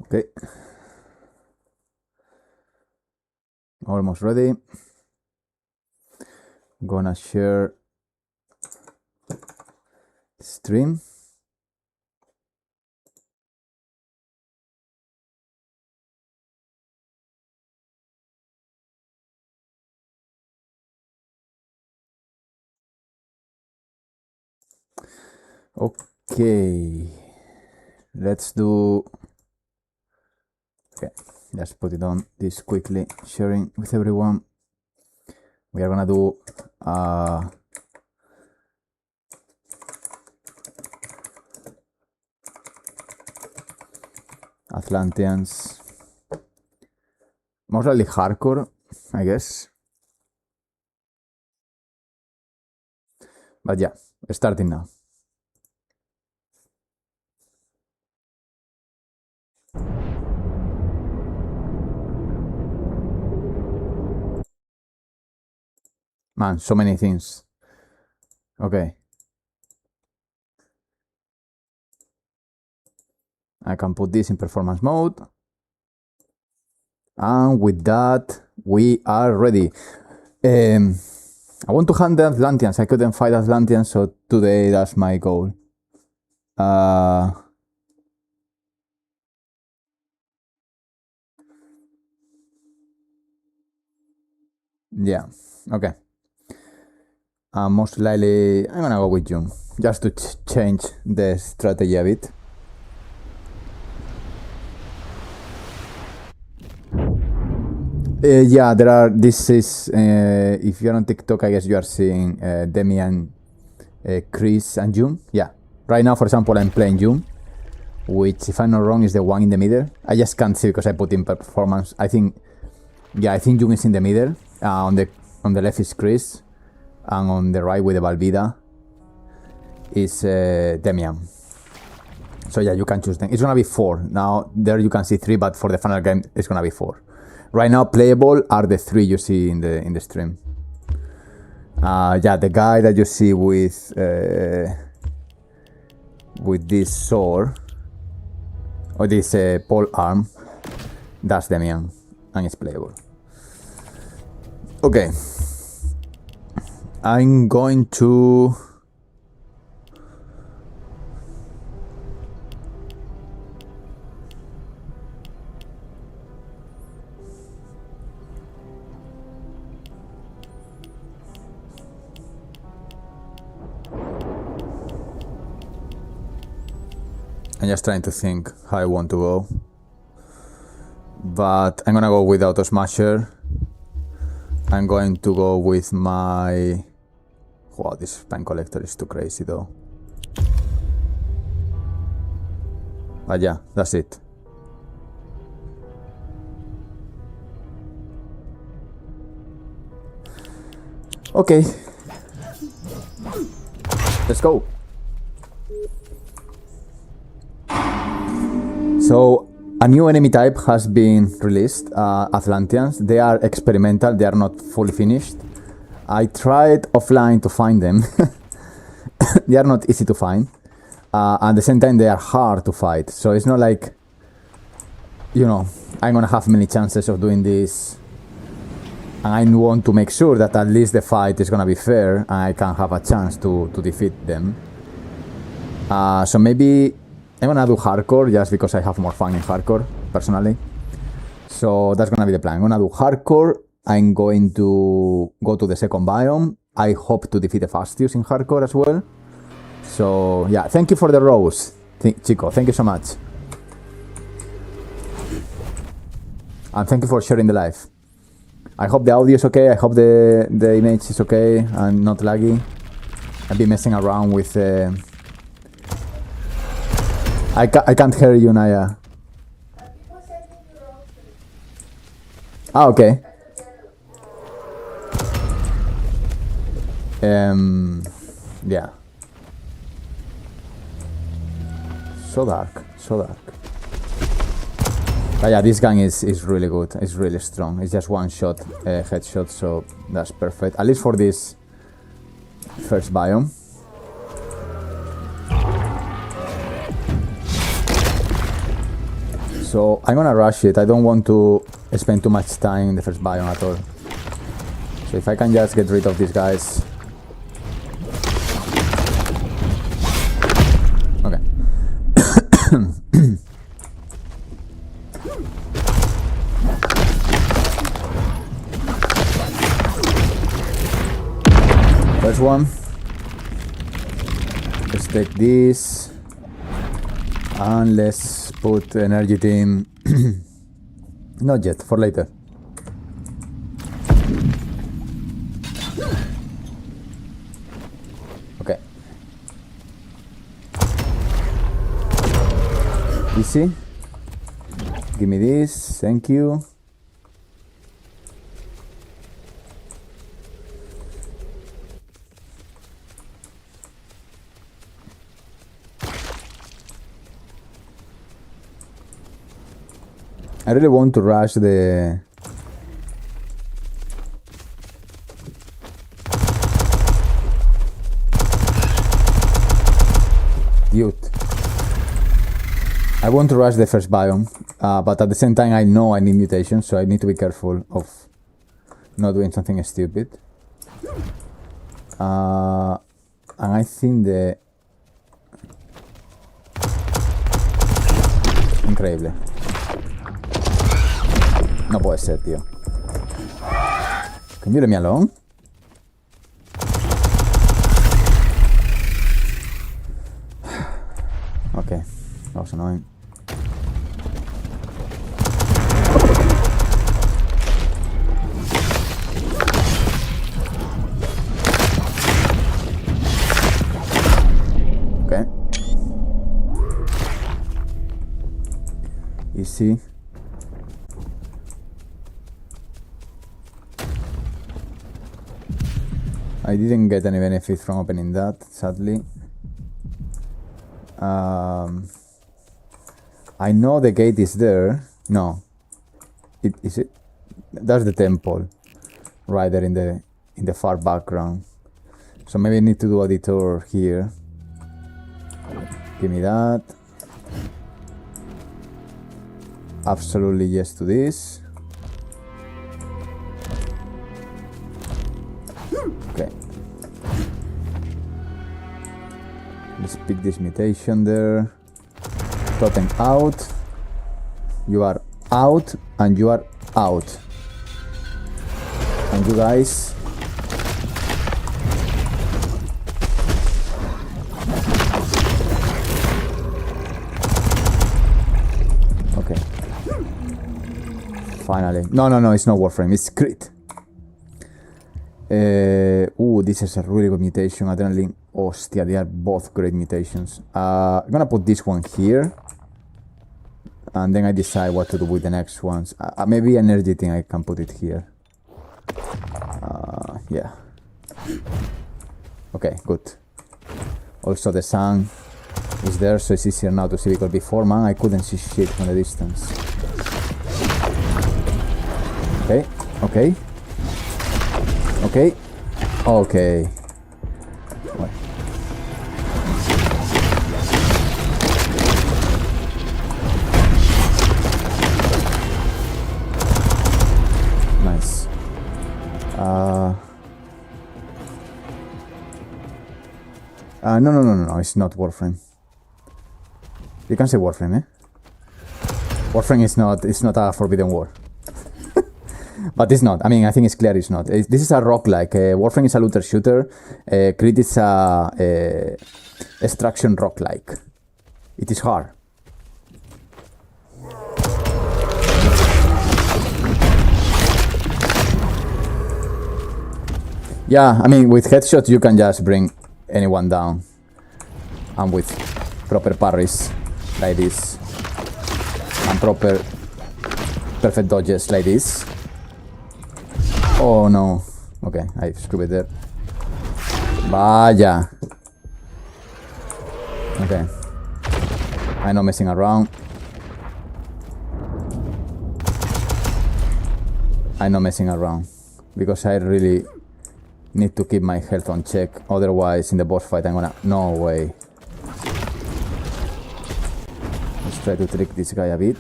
Okay. Almost ready. Gonna share stream. Okay. Let's do. Okay. Let's put it on this quickly, sharing with everyone. We are gonna do Atlanteans, most likely hardcore, I guess. But yeah, starting now. Man, so many things. Okay. I can put this in performance mode. And with that, we are ready. I want to hunt the Atlanteans. I couldn't fight Atlanteans, so today that's my goal. Yeah, okay. Most likely, I'm gonna go with June, just to change the strategy a bit. Yeah, there are, this is, if you're on TikTok, I guess you are seeing Demian, Chris, and June. Yeah, right now, for example, I'm playing June, which, if I'm not wrong, is the one in the middle. I just can't see because I put in performance. I think, yeah, I think June is in the middle. On the left is Chris, and on the right with the Valvida is Demian. So yeah, you can choose them. It's gonna be 4. Now there you can see 3, but for the final game it's gonna be 4. Right now playable are the 3 you see in the stream. Yeah, the guy that you see with this sword or this pole arm, that's Demian, and it's playable. Okay, I'm going to I'm just trying to think how I want to go, but I'm gonna go with Auto Smasher. I'm going to go with my... Wow, this Spine Collector is too crazy though. But yeah, that's it. Okay. Let's go. So, a new enemy type has been released, Atlanteans. They are experimental, they are not fully finished. I tried offline to find them. They are not easy to find. At the same time, they are hard to fight. So it's not like, you know, I'm gonna have many chances of doing this. And I want to make sure that at least the fight is gonna be fair and I can have a chance to defeat them. So maybe I'm gonna do hardcore just because I have more fun in hardcore, personally. So that's gonna be the plan. I'm gonna do hardcore. I'm going to go to the second biome. I hope to defeat the Fastius in hardcore as well. So yeah, thank you for the rose, Chico. Thank you so much. And thank you for sharing the live. I hope the audio is okay. I hope the image is okay and not laggy. I've been messing around with... I can't hear you, Naya. Ah, okay. Yeah. So dark, so dark. But yeah, this gun is really good. It's really strong. It's just one shot, headshot, so that's perfect. At least for this first biome. So I'm gonna rush it. I don't want to spend too much time in the first biome at all. So if I can just get rid of these guys. Okay. First one. Let's take this. And let's put energy team. Not yet, for later. Okay. Easy. Give me this, thank you. I really want to rush the... Dude. I want to rush the first biome, but at the same time I know I need mutations, so I need to be careful of not doing something stupid. And I think the... Increíble. No puede ser, tío. Can you leave me alone? Okay, that was annoying. Okay. Easy. I didn't get any benefit from opening that, sadly. I know the gate is there. No. Is it? That's the temple. Right there in the far background. So maybe I need to do a detour here. Give me that. Absolutely yes to this. Okay. Let's pick this mutation there. Totem out. You are out and you are out. And you guys. Okay. Finally. No, it's not Warframe, it's CRETE. This is a really good mutation. Adrenaline. Hostia, they are both great mutations. I'm gonna put this one here. And then I decide what to do with the next ones. Maybe energy thing, I can put it here. Yeah. Okay, good. Also the sun is there, so it's easier now to see, because before, man, I couldn't see shit from the distance. Okay, okay. Okay. Okay. What? Nice. No, it's not Warframe. You can say Warframe, eh? Warframe is not, it's not a Forbidden War. But it's not. I mean, I think it's clear it's not. This is a roguelike. Warframe is a looter shooter. CRETE is a extraction roguelike. It is hard. Yeah, I mean, with headshots you can just bring anyone down. And with proper parries like this. And proper perfect dodges like this. Oh no. Okay, I screwed it there. Vaya. Okay. I'm not messing around. I'm not messing around. Because I really need to keep my health on check. Otherwise, in the boss fight, I'm gonna... No way. Let's try to trick this guy a bit.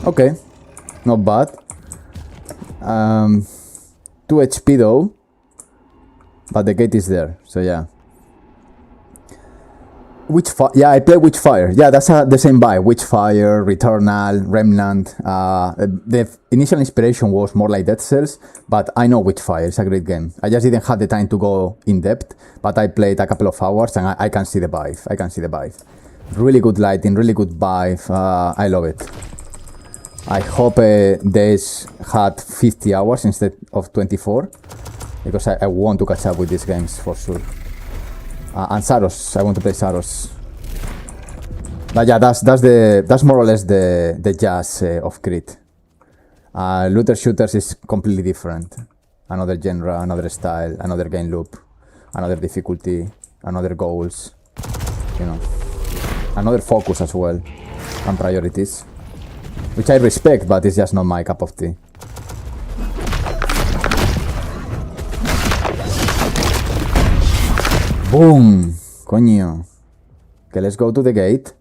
Okay, not bad. 2 HP though, but the gate is there, so yeah. Yeah, I play Witchfire. Yeah, that's the same vibe. Witchfire, Returnal, Remnant. The initial inspiration was more like Dead Cells, but I know Witchfire. It's a great game. I just didn't have the time to go in depth, but I played a couple of hours and I can see the vibe. I can see the vibe. Really good lighting, really good vibe. I love it. I hope Days had 50 hours instead of 24, because I want to catch up with these games for sure. And Saros, I want to play Saros. But yeah, that's more or less the jazz of CRETE. Looter shooters is completely different. Another genre, another style, another game loop, another difficulty, another goals, you know, another focus as well, and priorities, which I respect, but it's just not my cup of tea. Boom! Coño. Okay, let's go to the gate.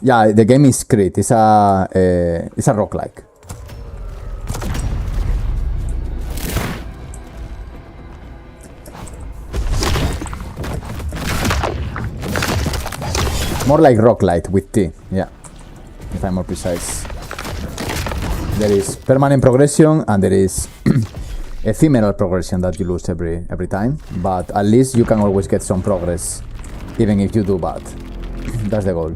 Yeah, the game is CRETE. It's a roguelike. More like roguelite with T, yeah, if I'm more precise. There is permanent progression and there is ephemeral progression that you lose every time, but at least you can always get some progress, even if you do bad. That's the goal.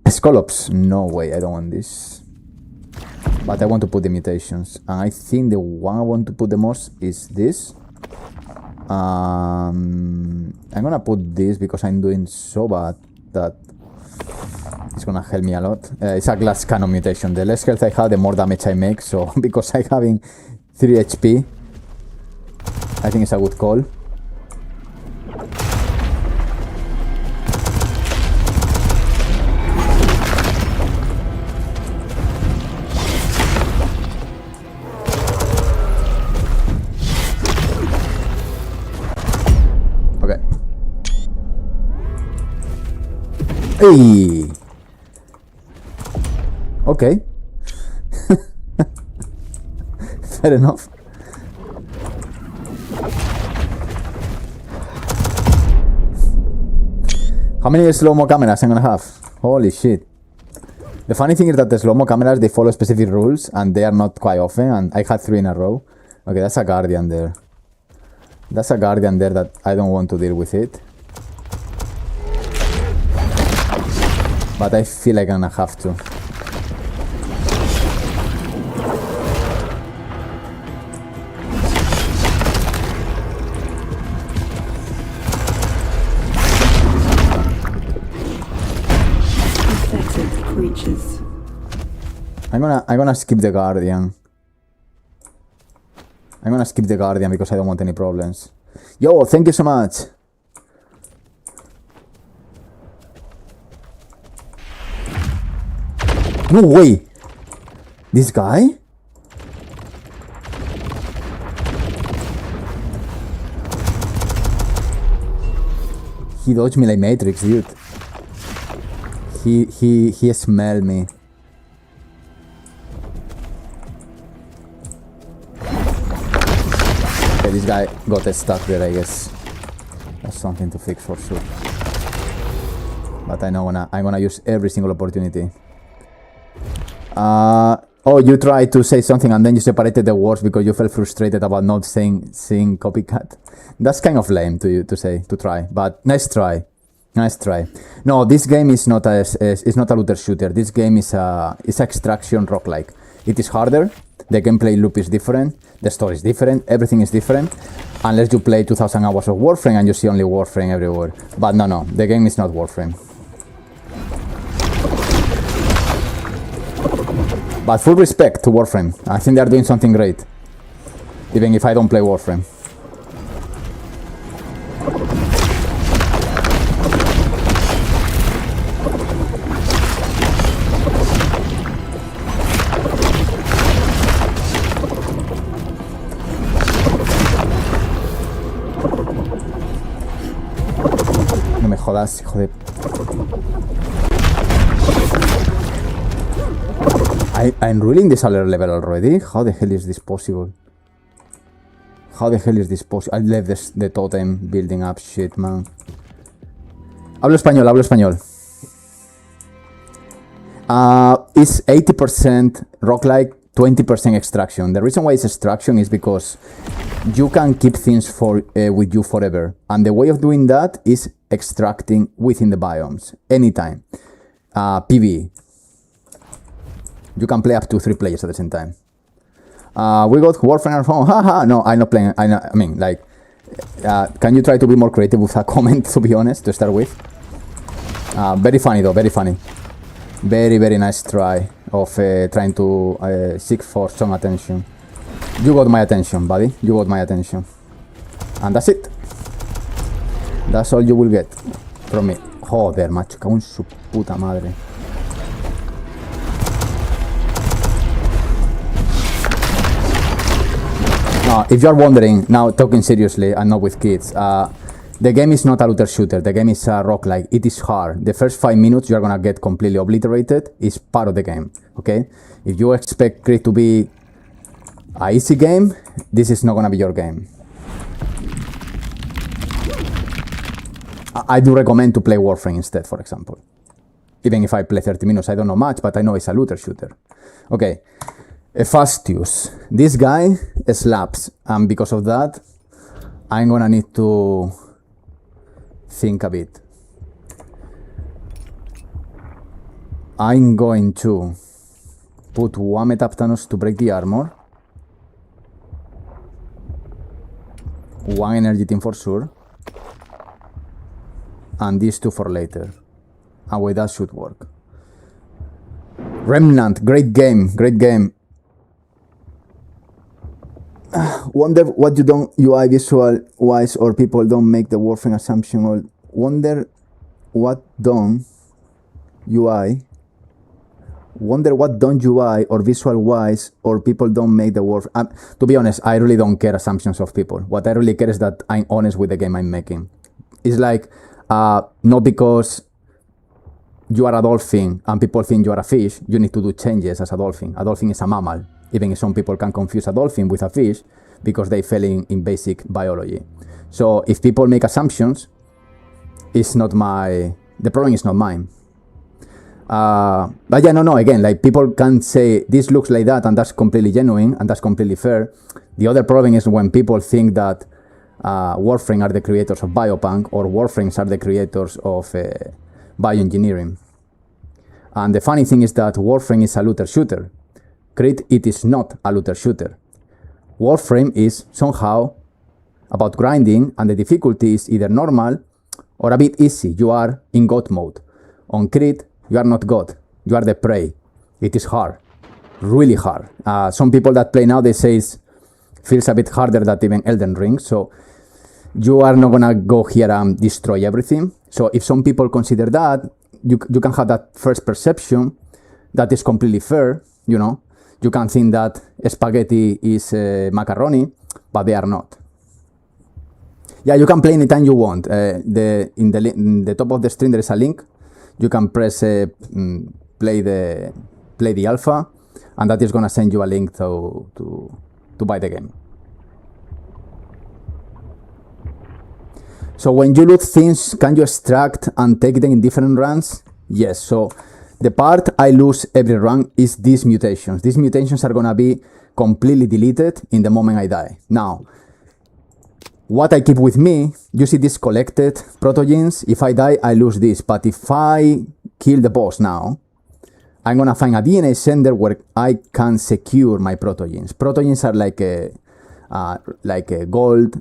Scallops, no way, I don't want this. But I want to put the mutations, and I think the one I want to put the most is this. I'm gonna put this because I'm doing so bad that it's gonna help me a lot. It's a glass cannon mutation. The less health I have, the more damage I make, so because I'm having 3 HP, I think it's a good call. Okay. Hey! Okay. Fair enough. How many slow-mo cameras I'm gonna have? Holy shit. The funny thing is that the slow-mo cameras, they follow specific rules and they are not quite often, and I had 3 in a row. Okay, that's a guardian there. That's a guardian there that I don't want to deal with it. But I feel like I'm gonna have to. I'm gonna skip the guardian. I'm gonna skip the guardian because I don't want any problems. Yo, thank you so much. No way! This guy? He dodged me like Matrix, dude. He smelled me. Okay, this guy got stuck there, I guess. That's something to fix for sure. But I know I'm gonna use every single opportunity. Oh, you tried to say something and then you separated the words because you felt frustrated about not seeing copycat. That's kind of lame to try. But nice try. Nice try. No, this game is not a looter shooter. This game is extraction roguelike. It is harder. The gameplay loop is different. The story is different. Everything is different. Unless you play 2,000 hours of Warframe and you see only Warframe everywhere. But no, the game is not Warframe. But full respect to Warframe. I think they're doing something great. Even if I don't play Warframe. No me jodas, hijo de... I'm ruling this alert level already? How the hell is this possible? How the hell is this possible? I left the totem building up shit, man. Hablo español. It's 80% roguelike, 20% extraction. The reason why it's extraction is because you can keep things with you forever. And the way of doing that is extracting within the biomes, anytime. PvE. You can play up to 3 players at the same time. We got Warframe at home. Haha. No, I'm not playing. I mean, like, can you try to be more creative with a comment, to be honest, to start with? Very funny, though. Very funny. Very, very nice try of trying to seek for some attention. You got my attention, buddy. You got my attention. And that's it. That's all you will get from me. Joder, macho. Cago en su puta madre. If you're wondering, now talking seriously and not with kids, the game is not a looter shooter. The game is a roguelike. It is hard. The first 5 minutes you're gonna get completely obliterated. It's part of the game, okay? If you expect CRETE to be an easy game, this is not gonna be your game. I do recommend to play Warframe instead, for example. Even if I play 30 minutes, I don't know much, but I know it's a looter shooter. Okay. Fastius. This guy slaps, and because of that, I'm gonna need to think a bit. I'm going to put one Metaptanos to break the armor, one energy team for sure, and these 2 for later. And wait, that should work. Remnant, great game, great game. Wonder what you don't UI visual wise or people don't make the Warframe assumption, or wonder what don't UI or visual wise or people don't make the Warframe. To be honest, I really don't care assumptions of people. What I really care is that I'm honest with the game I'm making. It's like not because you are a dolphin and people think you are a fish, you need to do changes as a dolphin. A dolphin is a mammal. Even if some people can confuse a dolphin with a fish because they fell in basic biology. So if people make assumptions, it's not the problem is not mine. But yeah, no, again, like people can say this looks like that and that's completely genuine and that's completely fair. The other problem is when people think that Warframe are the creators of Biopunk or Warframes are the creators of bioengineering. And the funny thing is that Warframe is a looter shooter. CRETE, it is not a looter shooter. Warframe is somehow about grinding, and the difficulty is either normal or a bit easy. You are in God mode. On CRETE, you are not God. You are the prey. It is hard. Really hard. Some people that play now, they say it feels a bit harder than even Elden Ring. So you are not gonna go here and destroy everything. So if some people consider that, you can have that first perception that is completely fair, you know. You can think that spaghetti is macaroni, but they are not. Yeah, you can play anytime you want. In the top of the screen there is a link. You can press play the alpha, and that is gonna send you a link to buy the game. So when you loot things, can you extract and take them in different runs? Yes. So the part I lose every run is these mutations. These mutations are gonna be completely deleted in the moment I die. Now, what I keep with me, you see this collected protogens. If I die, I lose this. But if I kill the boss now, I'm gonna find a DNA sender where I can secure my protogens. Protogens are like a gold,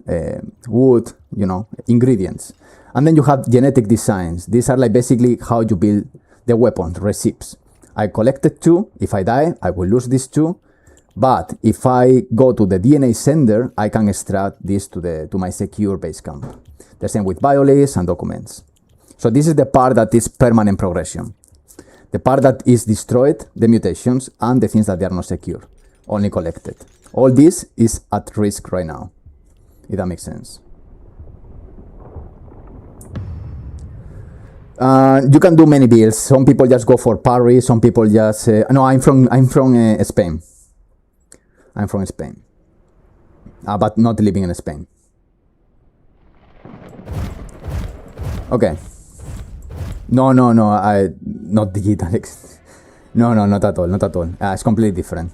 wood, you know, ingredients. And then you have genetic designs. These are like basically how you build the weapons, recipes. I collected 2. If I die, I will lose these 2. But if I go to the DNA sender, I can extract this to my secure base camp. The same with biolists and documents. So this is the part that is permanent progression. The part that is destroyed, the mutations, and the things that they are not secure, only collected. All this is at risk right now, if that makes sense. You can do many builds. Some people just go for parry. Some people just no. I'm from Spain. I'm from Spain, but not living in Spain. Okay. No. Not digital. No, not at all. It's completely different.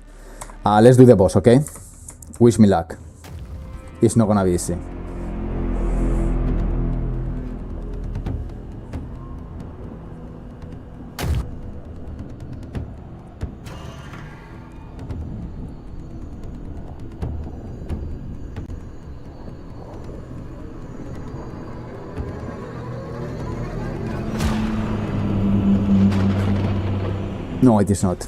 Let's do the boss, okay? Wish me luck. It's not gonna be easy. No, it is not.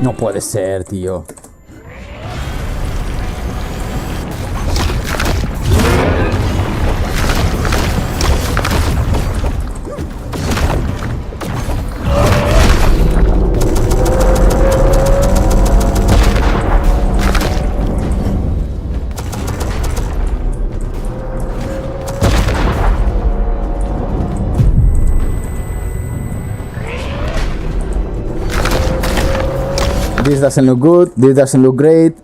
No puede ser, tío. This doesn't look good, this doesn't look great.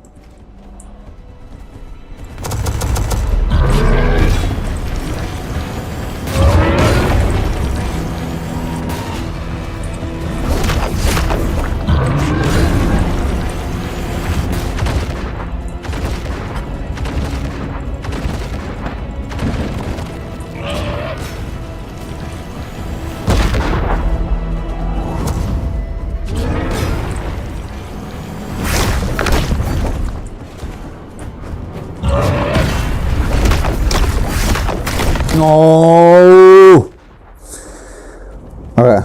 No. Okay.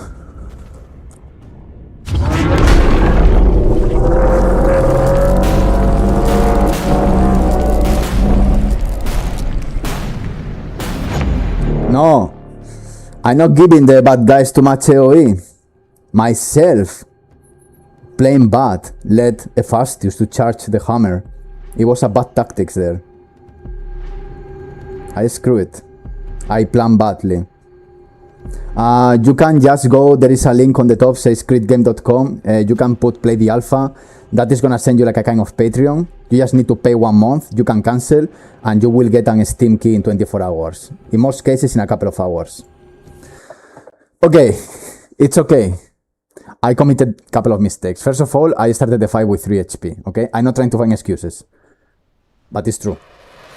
No. I'm not giving the bad guys too much AoE. Myself, playing bad, led Hephaestus to charge the hammer. It was a bad tactics there. I screw it. I plan badly. You can just go, there is a link on the top, says CRETEgame.com. You can play the alpha. That is gonna send you like a kind of Patreon. You just need to pay 1 month. You can cancel and you will get a Steam key in 24 hours. In most cases, in a couple of hours. Okay, it's okay. I committed a couple of mistakes. First of all, I started the fight with 3 HP. Okay, I'm not trying to find excuses, but it's true.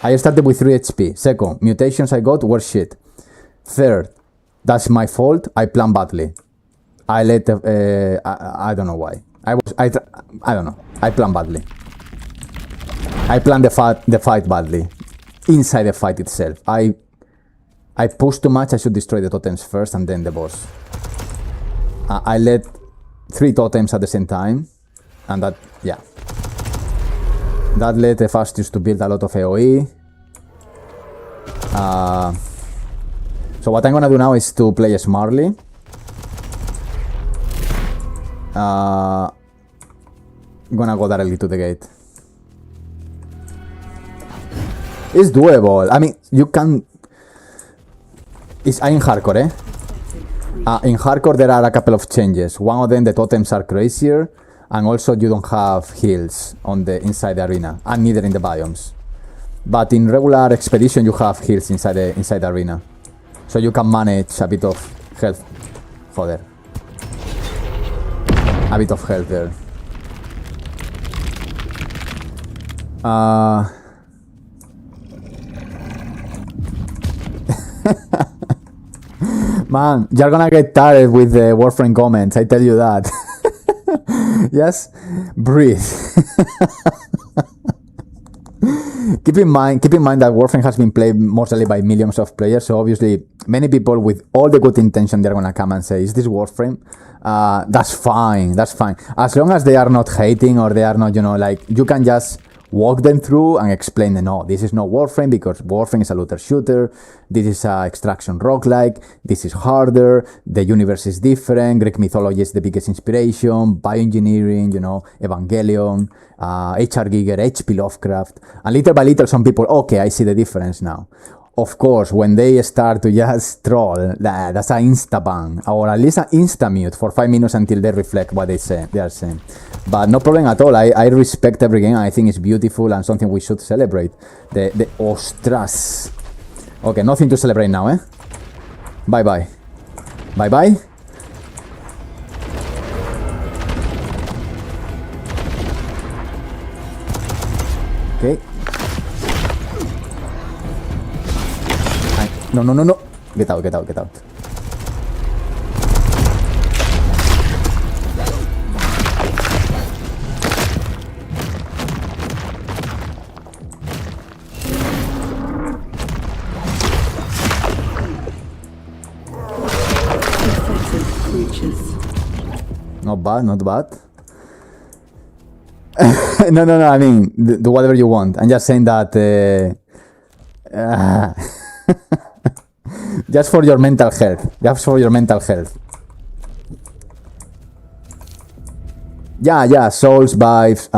I started with 3 HP. Second, mutations I got were shit. Third, that's my fault. I planned badly. I let I don't know why. I don't know. I planned badly. I planned the fight badly. Inside the fight itself, I pushed too much. I should destroy the totems first and then the boss. I let 3 totems at the same time, and that, yeah. That led the Hephaestus to build a lot of AoE. So what I'm gonna do now is to play smartly. I'm gonna go directly to the gate. It's doable. I mean, you can... It's in hardcore, eh? In hardcore, there are a couple of changes. One of them, the totems are crazier, and also you don't have heals on the inside the arena, and neither in the biomes. But in regular expedition, you have heals inside the arena, so you can manage a bit of health. Joder. A bit of health there. Man, you're gonna get tired with the Warframe comments, I tell you that. Just breathe. Keep in mind that Warframe has been played mostly by millions of players, so obviously many people with all the good intention, they're gonna come and say, is this Warframe? That's fine, as long as they are not hating, or they are not, you know, like, you can just walk them through and explain them, no, this is not Warframe, because Warframe is a looter shooter, this is a extraction roguelike, this is harder, the universe is different, Greek mythology is the biggest inspiration, bioengineering, you know, Evangelion, H.R. Giger, H.P. Lovecraft, and little by little some people, okay, I see the difference now. Of course, when they start to just troll, that's an insta-ban, or at least an insta-mute for 5 minutes until they reflect what they are saying. But no problem at all. I respect every game. I think it's beautiful and something we should celebrate. The ostras. Okay, nothing to celebrate now, eh? Bye-bye. Bye-bye. Okay. No. Get out. Not bad. No, I mean, do whatever you want. I'm just saying that... just for your mental health. Yeah, Souls, Vibes,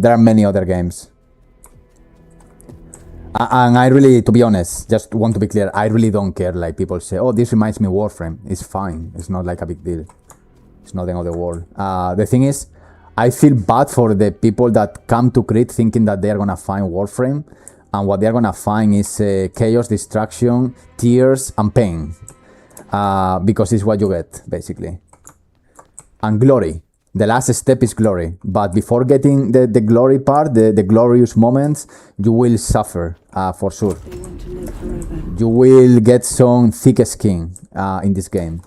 there are many other games. And I really, to be honest, just want to be clear, I really don't care. Like, people say, oh, this reminds me of Warframe. It's fine. It's not like a big deal. It's not the end of the world. The thing is, I feel bad for the people that come to CRETE thinking that they are gonna find Warframe, and what they are gonna find is chaos, destruction, tears, and pain. Because it's what you get, basically. And glory. The last step is glory. But before getting the glory part, the glorious moments, you will suffer, for sure. You will get some thick skin in this game.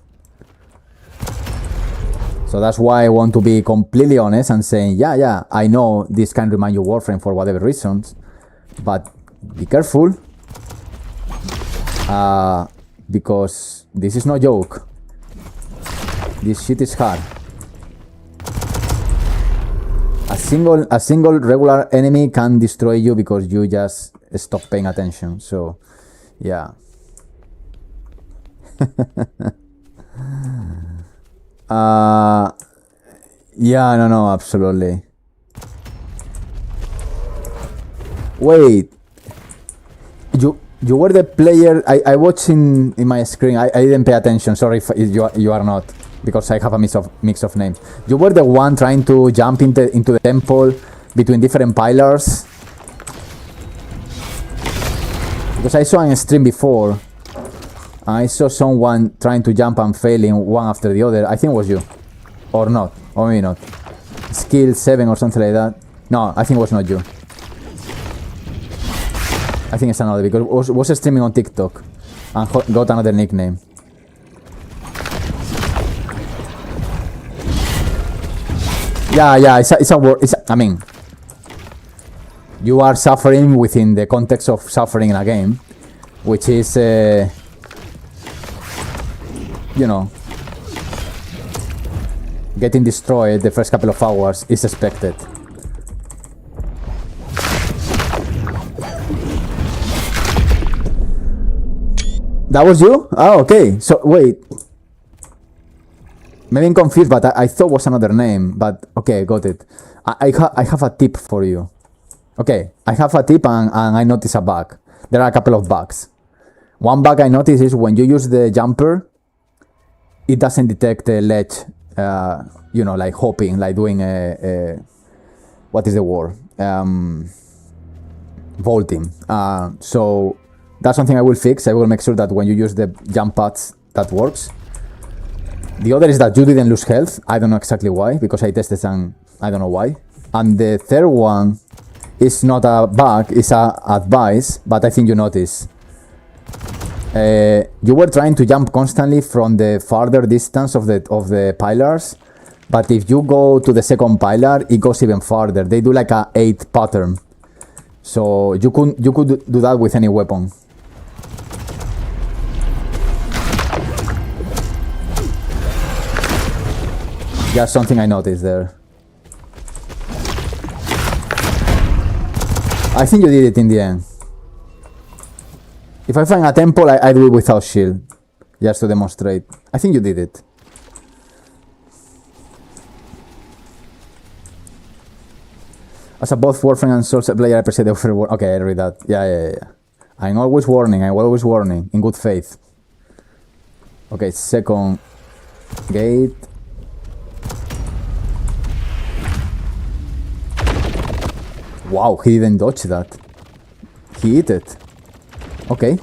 So that's why I want to be completely honest and saying, yeah, I know this can remind you of Warframe for whatever reasons, but be careful, because this is no joke. This shit is hard. A single regular enemy can destroy you because you just stop paying attention. So, yeah. Yeah, no, absolutely. Wait, you were the player. I watched in my screen. I didn't pay attention. Sorry if you are not, because I have a mix of names. You were the one trying to jump into the temple between different pillars. Because I saw in a stream before, I saw someone trying to jump and failing one after the other. I think it was you. Or not. Or maybe not. Skill 7 or something like that. No, I think it was not you. I think it's another, because it was streaming on TikTok and got another nickname. Yeah, it's a word. I mean, you are suffering within the context of suffering in a game, which is, you know, getting destroyed the first couple of hours is expected. That was you? Oh, okay. So, wait. Maybe I'm confused, but I thought it was another name. But, okay, got it. I have a tip for you. Okay, I have a tip and I notice a bug. There are a couple of bugs. One bug I notice is when you use the jumper, it doesn't detect the ledge, you know, like hopping, like doing a what is the word? Vaulting. So that's something I will fix. I will make sure that when you use the jump pads, that works. The other is that you didn't lose health. I don't know exactly why, because I tested and I don't know why. And the third one is not a bug, it's a advice, but I think you notice. You were trying to jump constantly from the farther distance of the pillars, but if you go to the second pillar, it goes even farther. They do like a 8 pattern, so you could do that with any weapon. Just something I noticed there. I think you did it in the end. If I find a temple, I do it without shield, just to demonstrate. I think you did it. As a both Warframe and Souls player, I appreciate the offer. Okay, I read that. Yeah. I'm always warning, in good faith. Okay, second gate. Wow, he didn't dodge that. He hit it. Okay.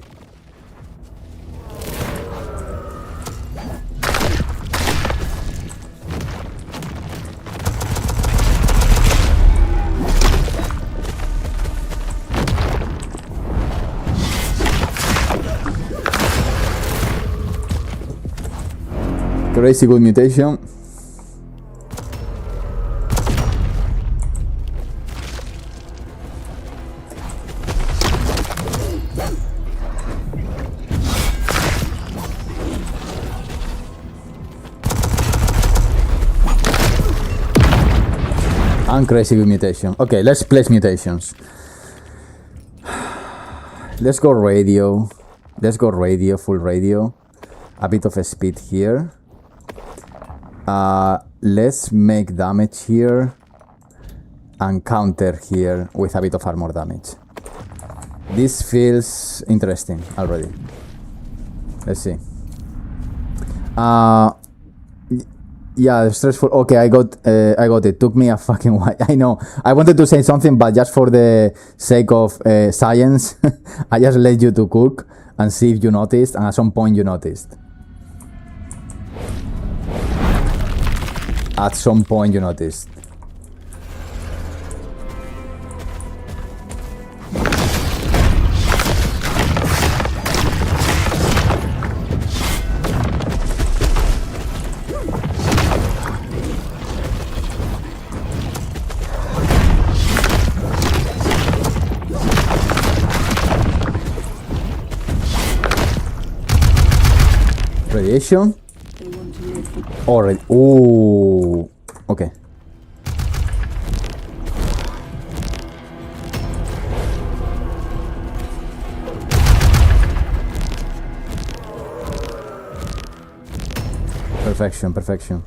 Crazy good mutation. And crazy good mutation. Okay, let's place mutations. Let's go radio. Full radio. A bit of a speed here. Let's make damage here. And counter here with a bit of armor damage. This feels interesting already. Let's see. Yeah, stressful. Okay, I got it. Took me a fucking while. I know. I wanted to say something, but just for the sake of science, I just let you to cook and see if you noticed, and at some point you noticed. At some point you noticed. Radiation. Already. Ooh. Okay. Perfection.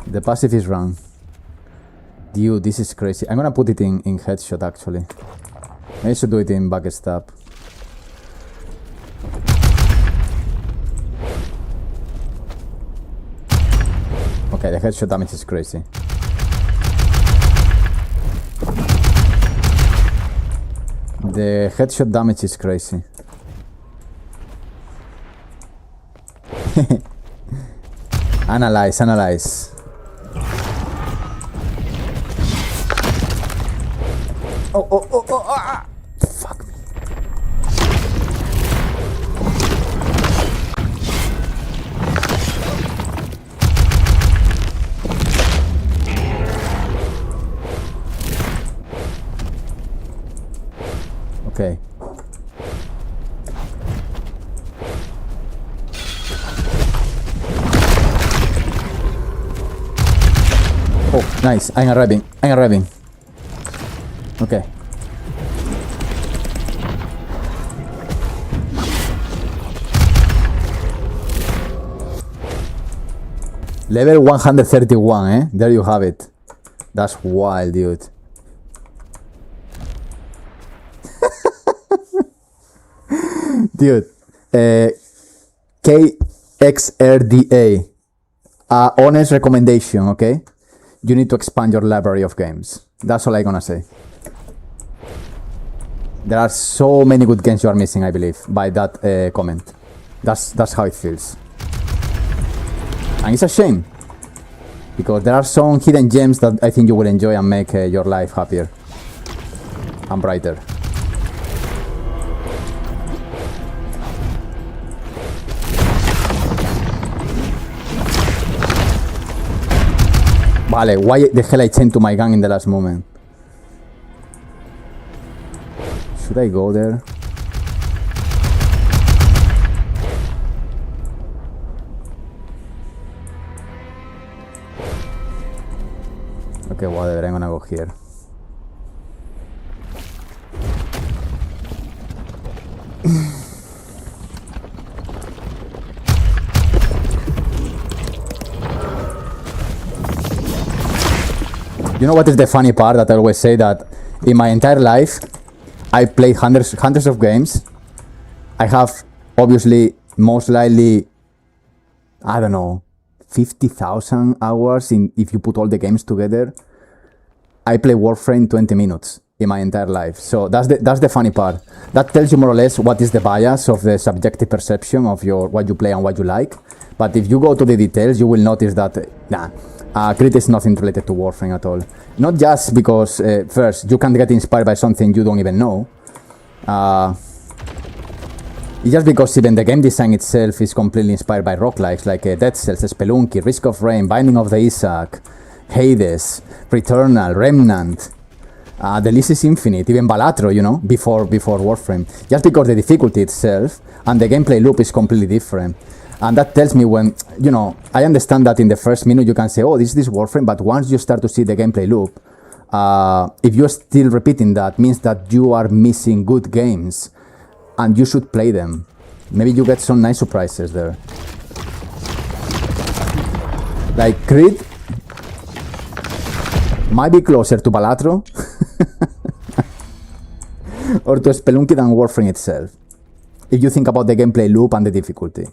The passive is wrong. Dude, this is crazy. I'm gonna put it in headshot actually. I should do it in backstab. Okay, the headshot damage is crazy. The headshot damage is crazy. Analyze. Oh, fuck me. Okay. Oh, nice. I'm arriving. Okay. Level 131, eh? There you have it. That's wild, dude. Dude, KXRDA, honest recommendation, okay? You need to expand your library of games. That's all I'm gonna say. There are so many good games you are missing, I believe, by that comment. That's how it feels. And it's a shame, because there are some hidden gems that I think you will enjoy and make your life happier and brighter. Vale, why the hell I changed to my gun in the last moment? Should I go there? Okay, whatever, I'm gonna go here. You know what is the funny part that I always say, that in my entire life I played hundreds of games. I have obviously most likely, I don't know, 50,000 hours if you put all the games together. I play Warframe 20 minutes in my entire life. So that's the funny part. That tells you more or less what is the bias of the subjective perception of what you play and what you like. But if you go to the details, you will notice that CRETE is nothing related to Warframe at all. Not just because, first, you can get inspired by something you don't even know. It's just because even the game design itself is completely inspired by roguelikes like Dead Cells, Spelunky, Risk of Rain, Binding of the Isaac, Hades, Returnal, Remnant. The list is infinite, even Balatro, you know, before Warframe. Just because the difficulty itself and the gameplay loop is completely different. And that tells me when, you know, I understand that in the first minute you can say, oh, this is Warframe, but once you start to see the gameplay loop, if you're still repeating that, means that you are missing good games, and you should play them. Maybe you get some nice surprises there. Like CRETE might be closer to Balatro or to Spelunky than Warframe itself, if you think about the gameplay loop and the difficulty.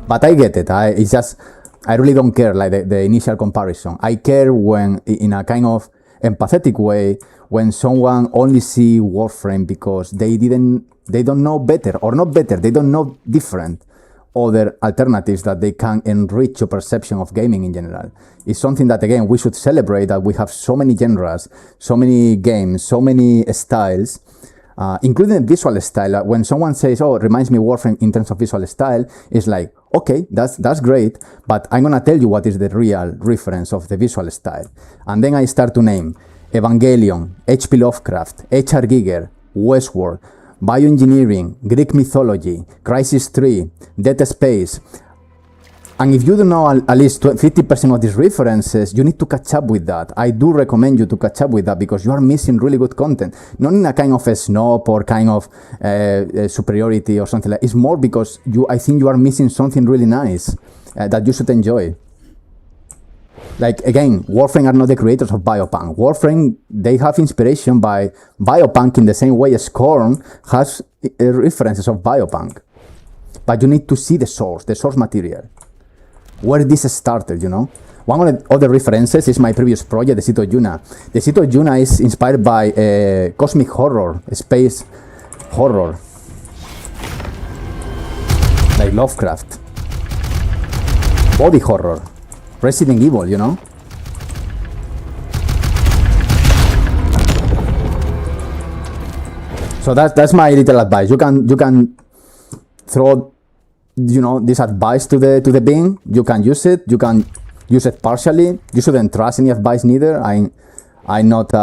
But I get it. It's just, I really don't care, like the initial comparison. I care when, in a kind of empathetic way, when someone only see Warframe because they don't know better, or not better, they don't know different other alternatives that they can enrich your perception of gaming in general. It's something that, again, we should celebrate, that we have so many genres, so many games, so many styles, including the visual style. When someone says, oh, it reminds me of Warframe in terms of visual style, it's like, okay, that's great, but I'm gonna tell you what is the real reference of the visual style. And then I start to name Evangelion, H.P. Lovecraft, H.R. Giger, Westworld, Bioengineering, Greek mythology, Crisis 3, Dead Space. And if you don't know at least 50% of these references, you need to catch up with that. I do recommend you to catch up with that, because you are missing really good content. Not in a kind of a snob or kind of superiority or something like that. It's more because I think you are missing something really nice that you should enjoy. Like, again, Warframe are not the creators of Biopunk. Warframe, they have inspiration by Biopunk in the same way as Scorn has references of Biopunk. But you need to see the source material. Where this started, you know? One of the other references is my previous project, The City of Yuna. The City of Yuna is inspired by cosmic horror, space horror. Like Lovecraft. Body horror. Resident Evil, you know? So that's my little advice. You can throw, you know, this advice to the bin. You can use it. You can use it partially. You shouldn't trust any advice neither. I'm not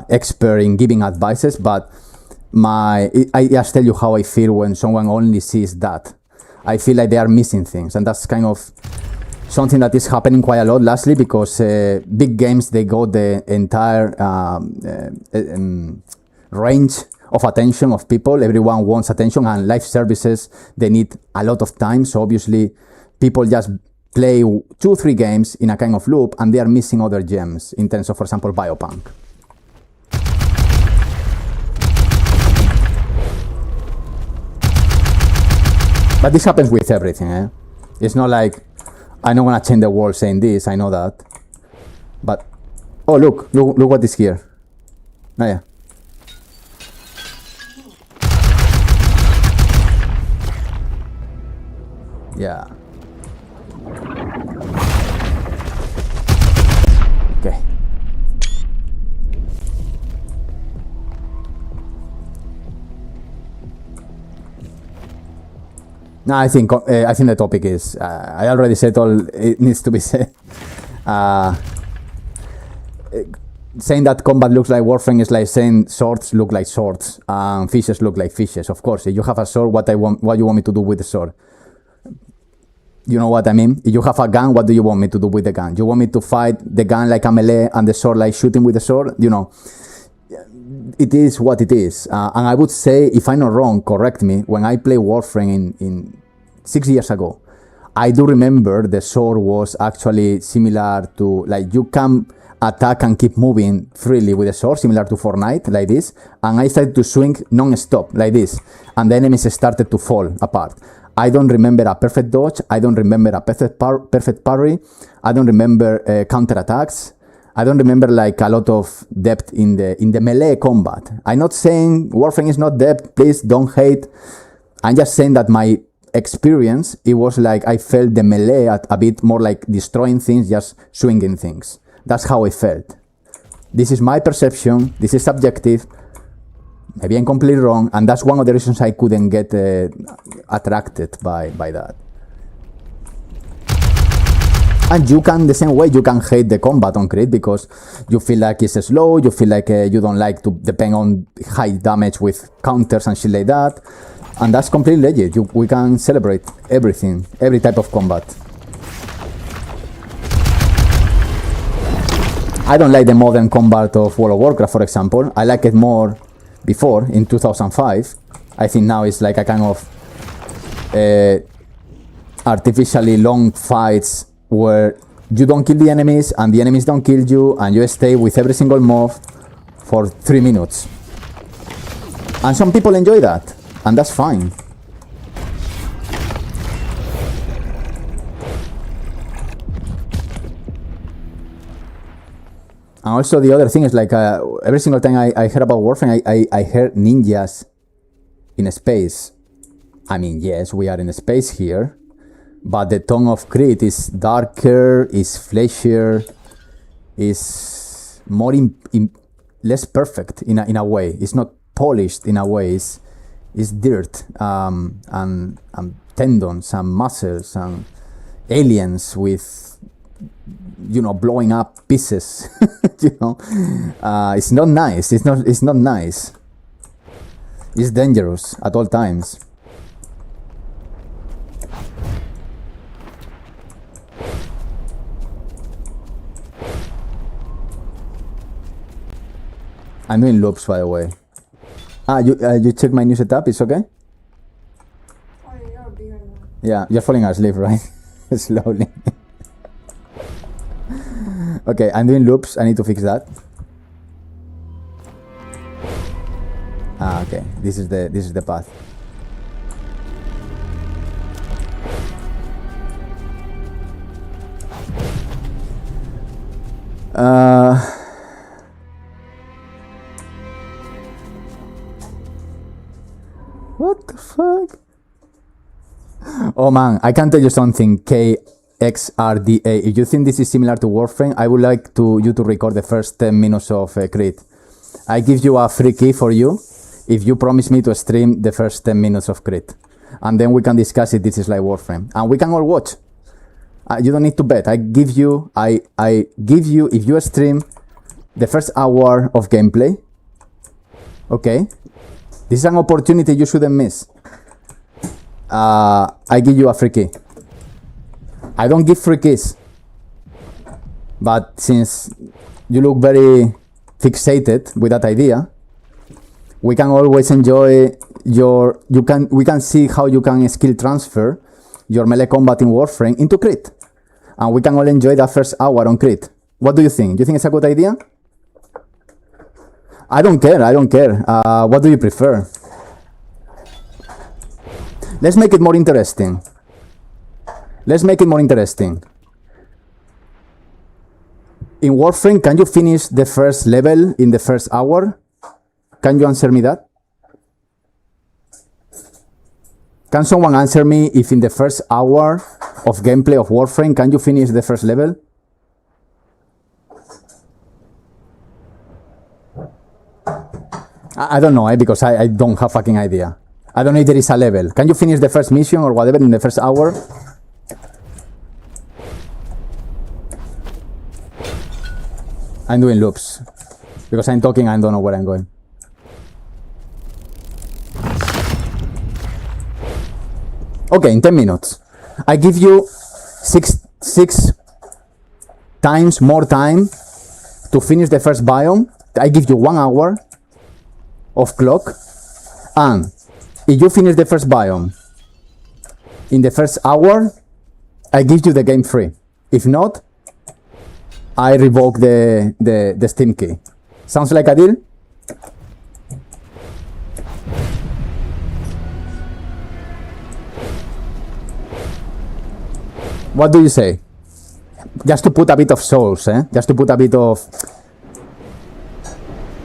expert in giving advices, but I just tell you how I feel when someone only sees that. I feel like they are missing things, and that's kind of something that is happening quite a lot lastly, because big games, they got the entire range of attention of people. Everyone wants attention, and live services, they need a lot of time. So obviously people just play 2-3 games in a kind of loop, and they are missing other gems in terms of, for example, Biopunk. But this happens with everything, eh? It's not like I'm not gonna change the world saying this, I know that. But, oh look what is here. Oh yeah. Yeah. Okay. No, I think the topic is. I already said all it needs to be said. Saying that combat looks like Warframe is like saying swords look like swords and fishes look like fishes. Of course, if you have a sword, what you want me to do with the sword? You know what I mean? If you have a gun, what do you want me to do with the gun? You want me to fight the gun like a melee and the sword like shooting with the sword? You know, it is what it is. And I would say, if I'm not wrong, correct me, when I played Warframe in 6 years ago, I do remember the sword was actually similar to, like, you can attack and keep moving freely with the sword, similar to Fortnite, like this. And I started to swing non-stop, like this. And the enemies started to fall apart. I don't remember a perfect dodge. I don't remember a perfect parry. I don't remember counterattacks. I don't remember like a lot of depth in the melee combat. I'm not saying Warframe is not depth. Please don't hate. I'm just saying that my experience, it was like I felt the melee a bit more like destroying things, just swinging things. That's how I felt. This is my perception. This is subjective. Maybe I'm completely wrong, and that's one of the reasons I couldn't get attracted by that. And you can, the same way, you can hate the combat on CRETE because you feel like it's slow, you feel like you don't like to depend on high damage with counters and shit like that. And that's completely legit. We can celebrate everything, every type of combat. I don't like the modern combat of World of Warcraft, for example. I like it more before, in 2005. I think now it's like a kind of artificially long fights where you don't kill the enemies and the enemies don't kill you and you stay with every single mob for 3 minutes. And some people enjoy that, and that's fine. And also the other thing is like every single time I heard about Warframe, I heard ninjas in space. I mean, yes, we are in space here, but the tone of CRETE is darker, is fleshier, is more less perfect in a way. It's not polished in a way. It's dirt and tendons and muscles and aliens with, you know, blowing up pieces. You know, it's not nice. It's not nice. It's dangerous at all times. I'm doing loops, by the way. You check my new setup. It's okay. Oh, you're behind now. Yeah, you're falling asleep, right? Slowly. Okay, I'm doing loops. I need to fix that. Okay. This is the path. What the fuck? Oh man, I can tell you something. KXRDA. If you think this is similar to Warframe, I would like you to record the first 10 minutes of CRETE. I give you a free key for you if you promise me to stream the first 10 minutes of CRETE. And then we can discuss if this is like Warframe. And we can all watch. You don't need to bet. I give you, if you stream the first hour of gameplay, okay? This is an opportunity you shouldn't miss. I give you a free key. I don't give free keys, but since you look very fixated with that idea, we can always enjoy we can see how you can skill transfer your melee combat in Warframe into CRETE. And we can all enjoy that first hour on CRETE. What do you think? Do you think it's a good idea? I don't care. What do you prefer? Let's make it more interesting. Let's make it more interesting. In Warframe, can you finish the first level in the first hour? Can you answer me that? Can someone answer me if in the first hour of gameplay of Warframe, can you finish the first level? I don't know, because I don't have fucking idea. I don't know if there is a level. Can you finish the first mission or whatever in the first hour? I'm doing loops. Because I'm talking, I don't know where I'm going. Okay, in 10 minutes. I give you six times more time to finish the first biome. I give you 1 hour of clock. And if you finish the first biome in the first hour, I give you the game free. If not, I revoke the Steam key. Sounds like a deal? What do you say? Just to put a bit of souls, eh? Just to put a bit of...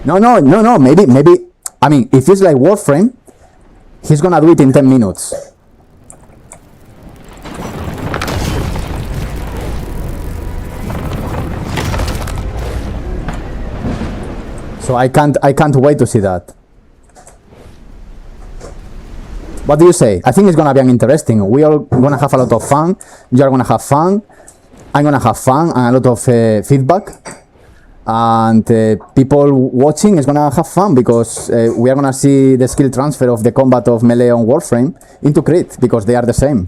No, maybe... I mean, if it's like Warframe, he's gonna do it in 10 minutes. So I can't wait to see that. What do you say? I think it's gonna be an interesting. We are gonna have a lot of fun. You are gonna have fun. I'm gonna have fun and a lot of feedback. And people watching is gonna have fun because we are gonna see the skill transfer of the combat of melee on Warframe into CRETE because they are the same.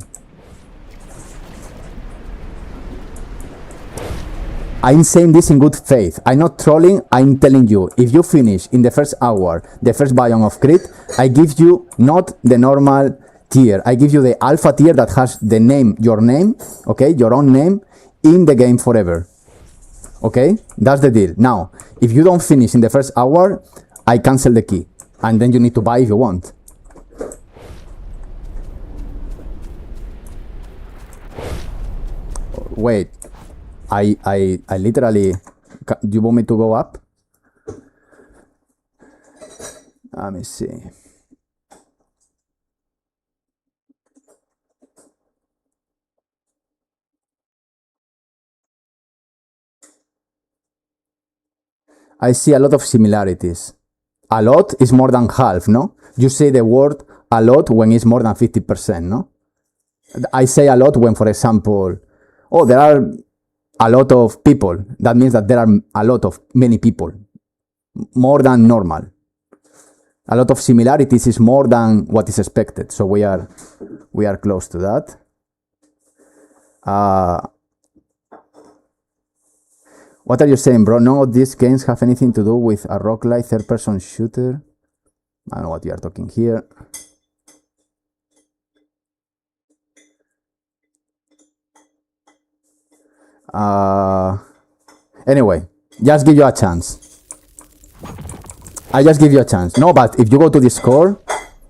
I'm saying this in good faith. I'm not trolling, I'm telling you, if you finish in the first hour, the first biome of CRETE, I give you not the normal tier. I give you the alpha tier that has the name, your name, okay, your own name, in the game forever. Okay, that's the deal. Now, if you don't finish in the first hour, I cancel the key. And then you need to buy if you want. Wait. I literally... Do you want me to go up? Let me see. I see a lot of similarities. A lot is more than half, no? You say the word a lot when it's more than 50%, no? I say a lot when, for example, oh, there are a lot of people. That means that there are a lot of many people. More than normal. A lot of similarities is more than what is expected. So we are close to that. What are you saying, bro? None of these games have anything to do with a roguelike third-person shooter. I don't know what you are talking here. Anyway, just give you a chance. I just give you a chance. No, but if you go to Discord,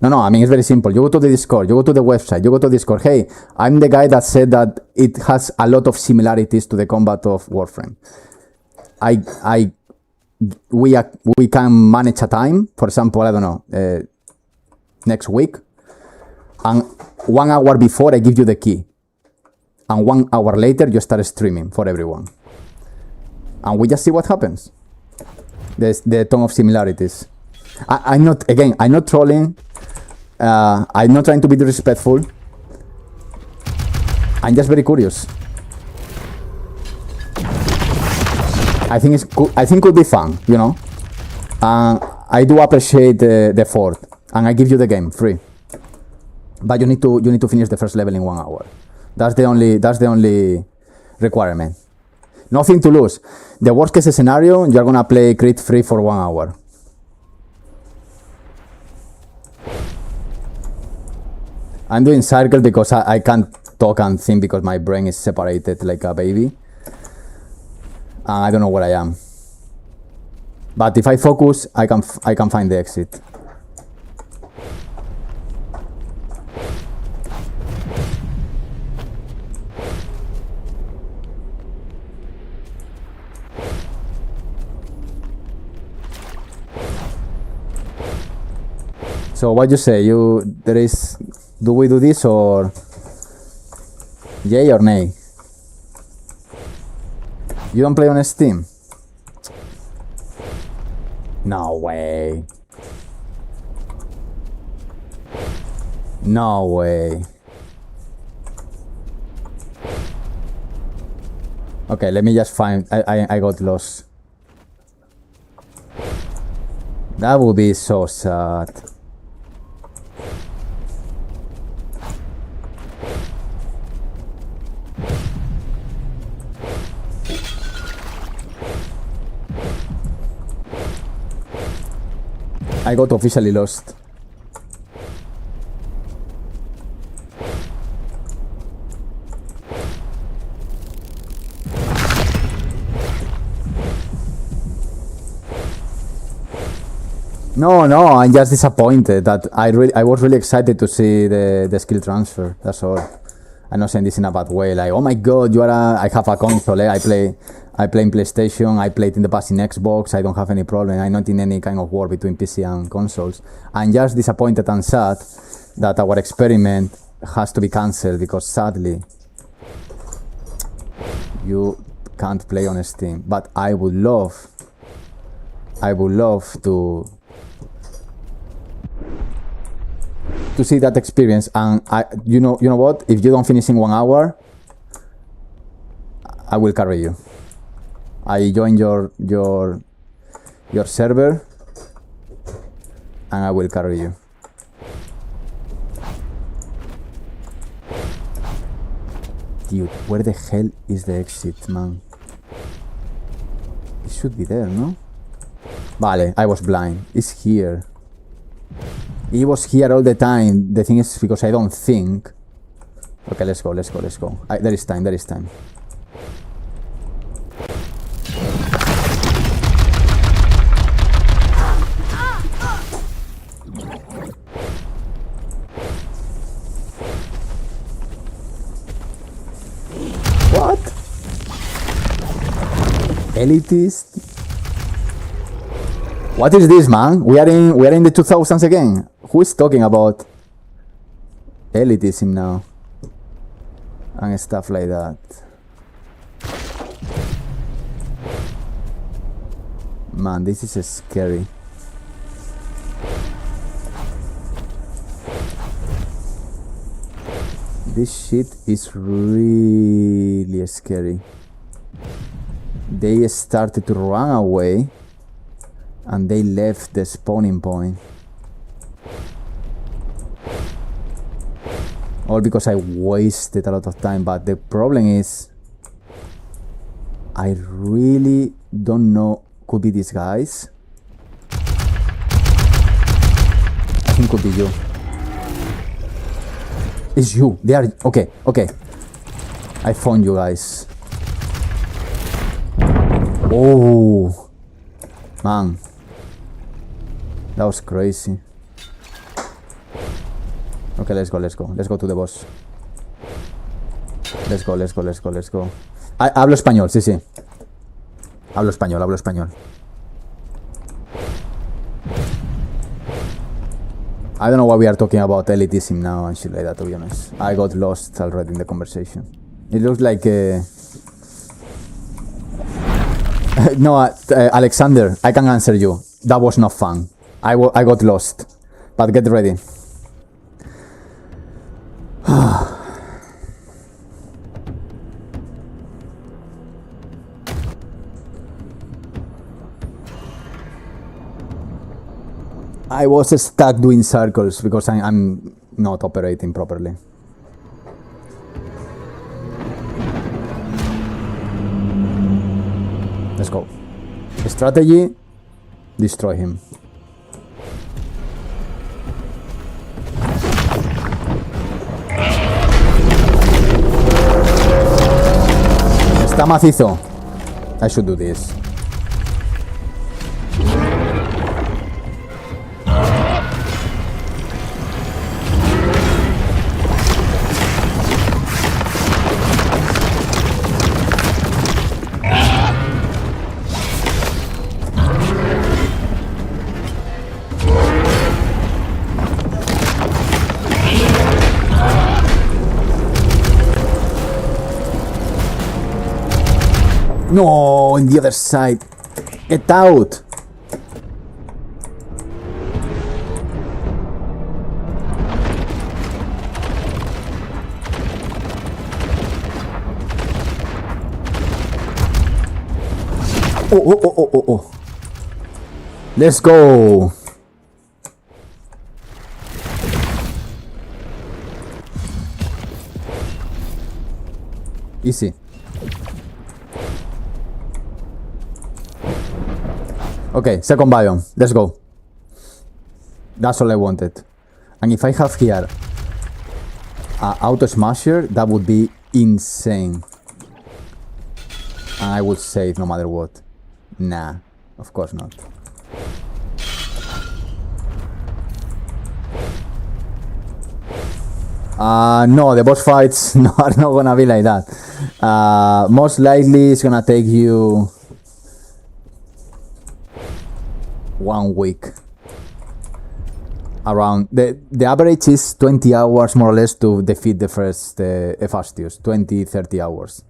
no, I mean, it's very simple. You go to the Discord, you go to the website, you go to Discord. Hey, I'm the guy that said that it has a lot of similarities to the combat of Warframe. We can manage a time, for example, I don't know, next week, and 1 hour before I give you the key, and 1 hour later you start streaming for everyone, and we just see what happens. The ton of similarities. I'm not trolling. I'm not trying to be disrespectful. I'm just very curious. I think it could be fun, you know. I do appreciate the effort, and I give you the game free. But you need to finish the first level in 1 hour. That's the only requirement. Nothing to lose. The worst case scenario, you're gonna play CRETE free for 1 hour. I'm doing circle because I can't talk and think because my brain is separated like a baby. And I don't know where I am. But if I focus, I can find the exit. So what you say? Do we do this or yay or nay? You don't play on Steam? No way. No way. Okay, let me just find. I got lost. That would be so sad. I got officially lost. No, I'm just disappointed that I was really excited to see the skill transfer. That's all. I'm not saying this in a bad way. Like, oh my god, I have a console. I play in PlayStation. I played in the past in Xbox. I don't have any problem. I'm not in any kind of war between PC and consoles. I'm just disappointed and sad that our experiment has to be cancelled because sadly you can't play on Steam. But I would love to see that experience, and you know what? If you don't finish in 1 hour, I will carry you. I join your server, and I will carry you. Dude, where the hell is the exit, man? It should be there, no? Vale, I was blind. It's here. It was here all the time. The thing is because I don't think. Okay, let's go. There is time. What? Elitist? What is this, man? We are in the 2000s again. Who is talking about elitism now and stuff like that? Man, this is scary. This shit is really scary. They started to run away and they left the spawning point. All because I wasted a lot of time, but the problem is I really don't know. Could be these guys. I think could be you. It's you. They are okay. I found you guys. Oh man, that was crazy. Okay, let's go to the boss. Let's go. Hablo español, sí. Hablo español. I don't know why we are talking about elitism now and shit like that, to be honest. I got lost already in the conversation. It looks like no, Alexander, I can answer you. That was not fun. I got lost. But get ready. I was stuck doing circles because I'm not operating properly. Let's go. Strategy, destroy him. Está macizo. I should do this. No, on the other side. Get out. Oh. Let's go. Easy. Okay, second biome. Let's go. That's all I wanted. And if I have here auto smasher, that would be insane. And I would save no matter what. Nah, of course not. No, the boss fights are not gonna be like that. Most likely it's gonna take you 1 week. Around the average is 20 hours more or less to defeat the first Hephaestus. 20-30 hours.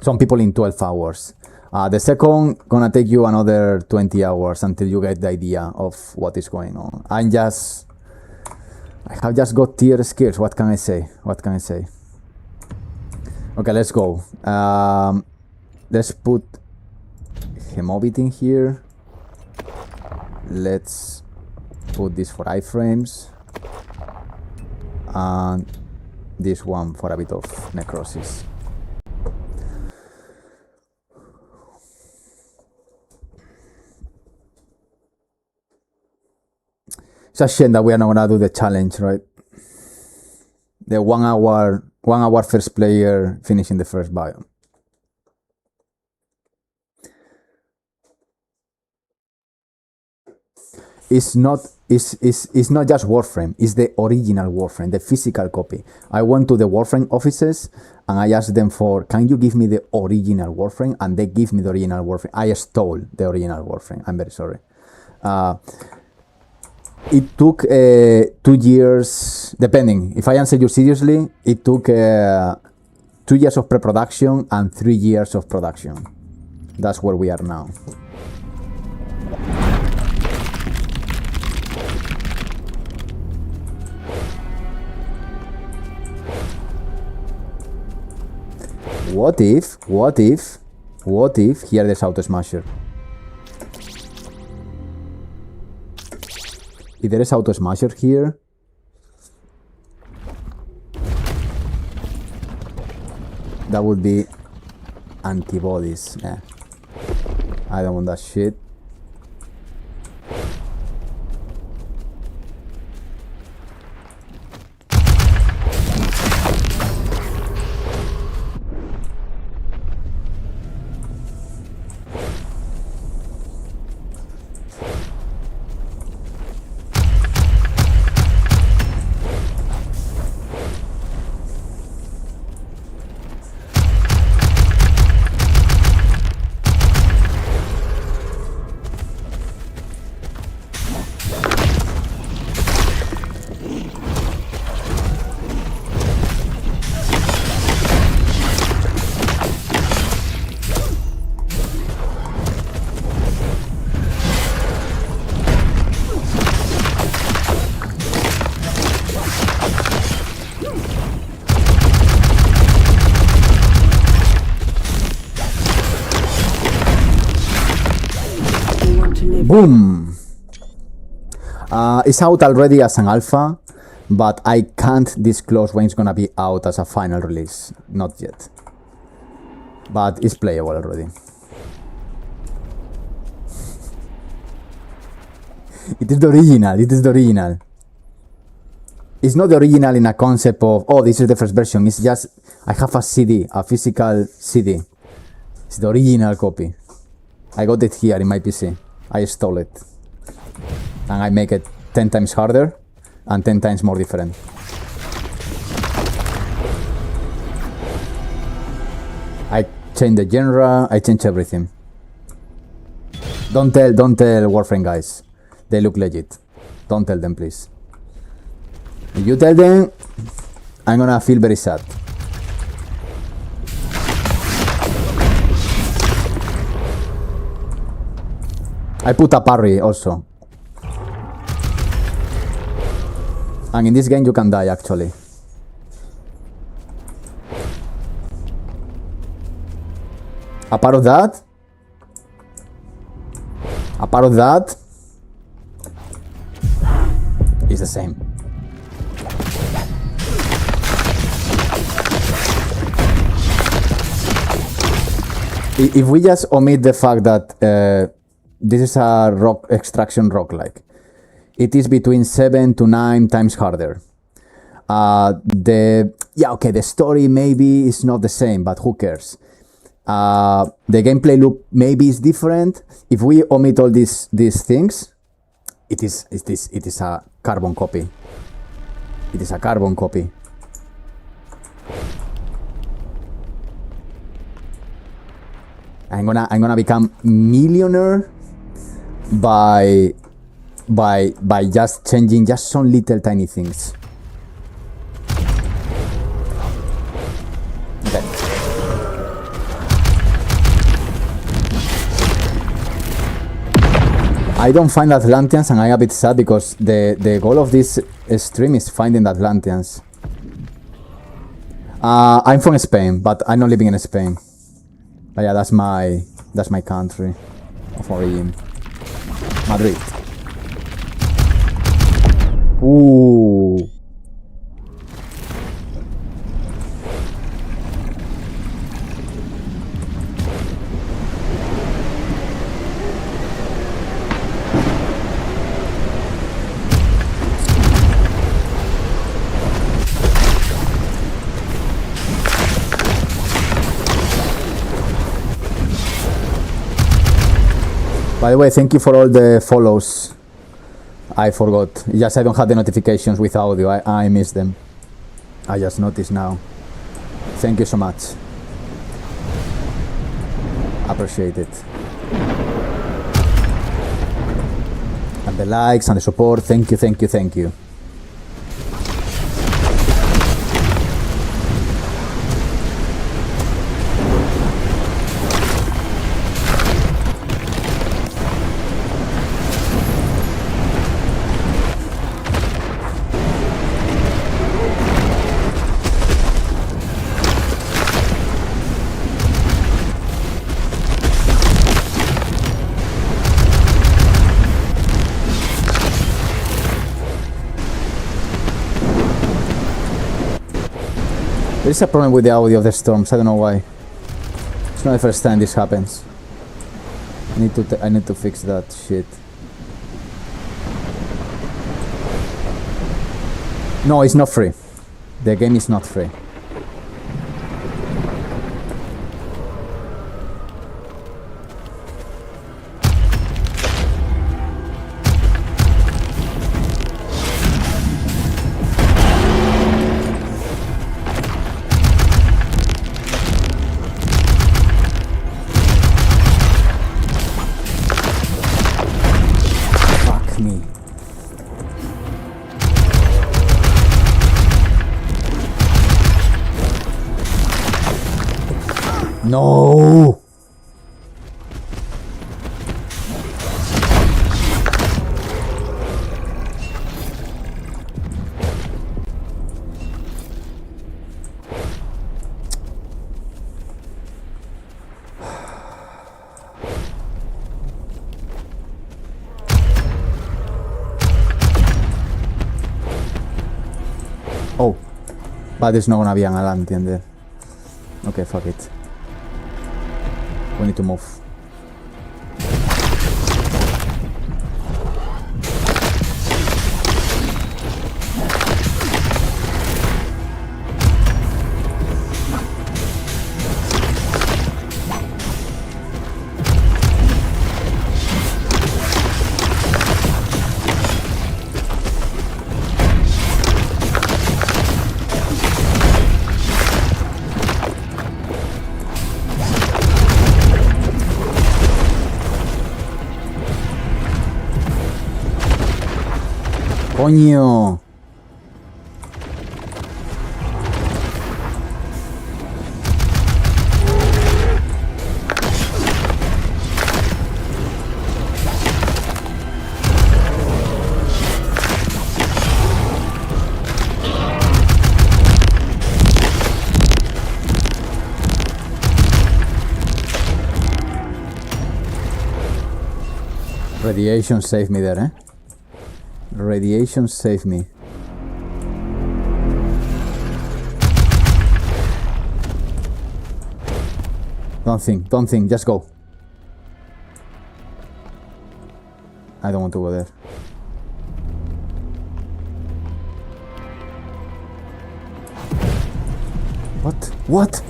Some people in 12 hours. The second gonna take you another 20 hours until you get the idea of what is going on. I have just got tier skills. What can I say? Okay, let's go. Let's put Hemobit in here. Let's put this for iframes. And this one for a bit of necrosis. It's a shame that we are not gonna do the challenge, right? The 1 hour first player finishing the first biome. It's not just Warframe, it's the original Warframe, the physical copy. I went to the Warframe offices and I asked them for, can you give me the original Warframe? And they give me the original Warframe. I stole the original Warframe. I'm very sorry. It took 2 years, depending. If I answer you seriously, it took 2 years of pre-production and 3 years of production. That's where we are now. What if here there's Auto Smasher? If there is Auto Smasher here, that would be antibodies. Yeah. I don't want that shit. Boom! It's out already as an alpha, but I can't disclose when it's gonna be out as a final release. Not yet. But it's playable already. It is the original. It's not the original in a concept of, oh, this is the first version. It's just, I have a CD, a physical CD. It's the original copy. I got it here in my PC. I stole it. And I make it 10 times harder and 10 times more different. I change the genre, I change everything. Don't tell Warframe guys. They look legit. Don't tell them, please. If you tell them, I'm gonna feel very sad. I put a parry also. And in this game you can die actually. A part of that. A part of that is the same. If we just omit the fact that this is a rock extraction roguelike, it is between 7 to 9 times harder. The story maybe is not the same, but who cares? The gameplay loop maybe is different. If we omit all these things, it is a carbon copy. It is a carbon copy. I'm gonna become millionaire by just changing just some little tiny things. Okay. I don't find Atlanteans, and I'm a bit sad because the goal of this stream is finding the Atlanteans. I'm from Spain, but I'm not living in Spain. But yeah, that's my country of origin. Madrid. Ooh. By the way, thank you for all the follows. I forgot. Yes, I don't have the notifications with audio. I missed them. I just noticed now. Thank you so much. Appreciate it. And the likes and the support. Thank you, thank you, thank you. There is a problem with the audio of the storms. I don't know why. It's not the first time this happens. I need to fix that shit. No, it's not free. The game is not free. No! Oh, but there's not gonna be an Atlantean there. Okay, fuck it. We need to move. ¡Coño! Radiation saved me there, eh? Radiation saved me. Don't think, just go. I don't want to go there. What?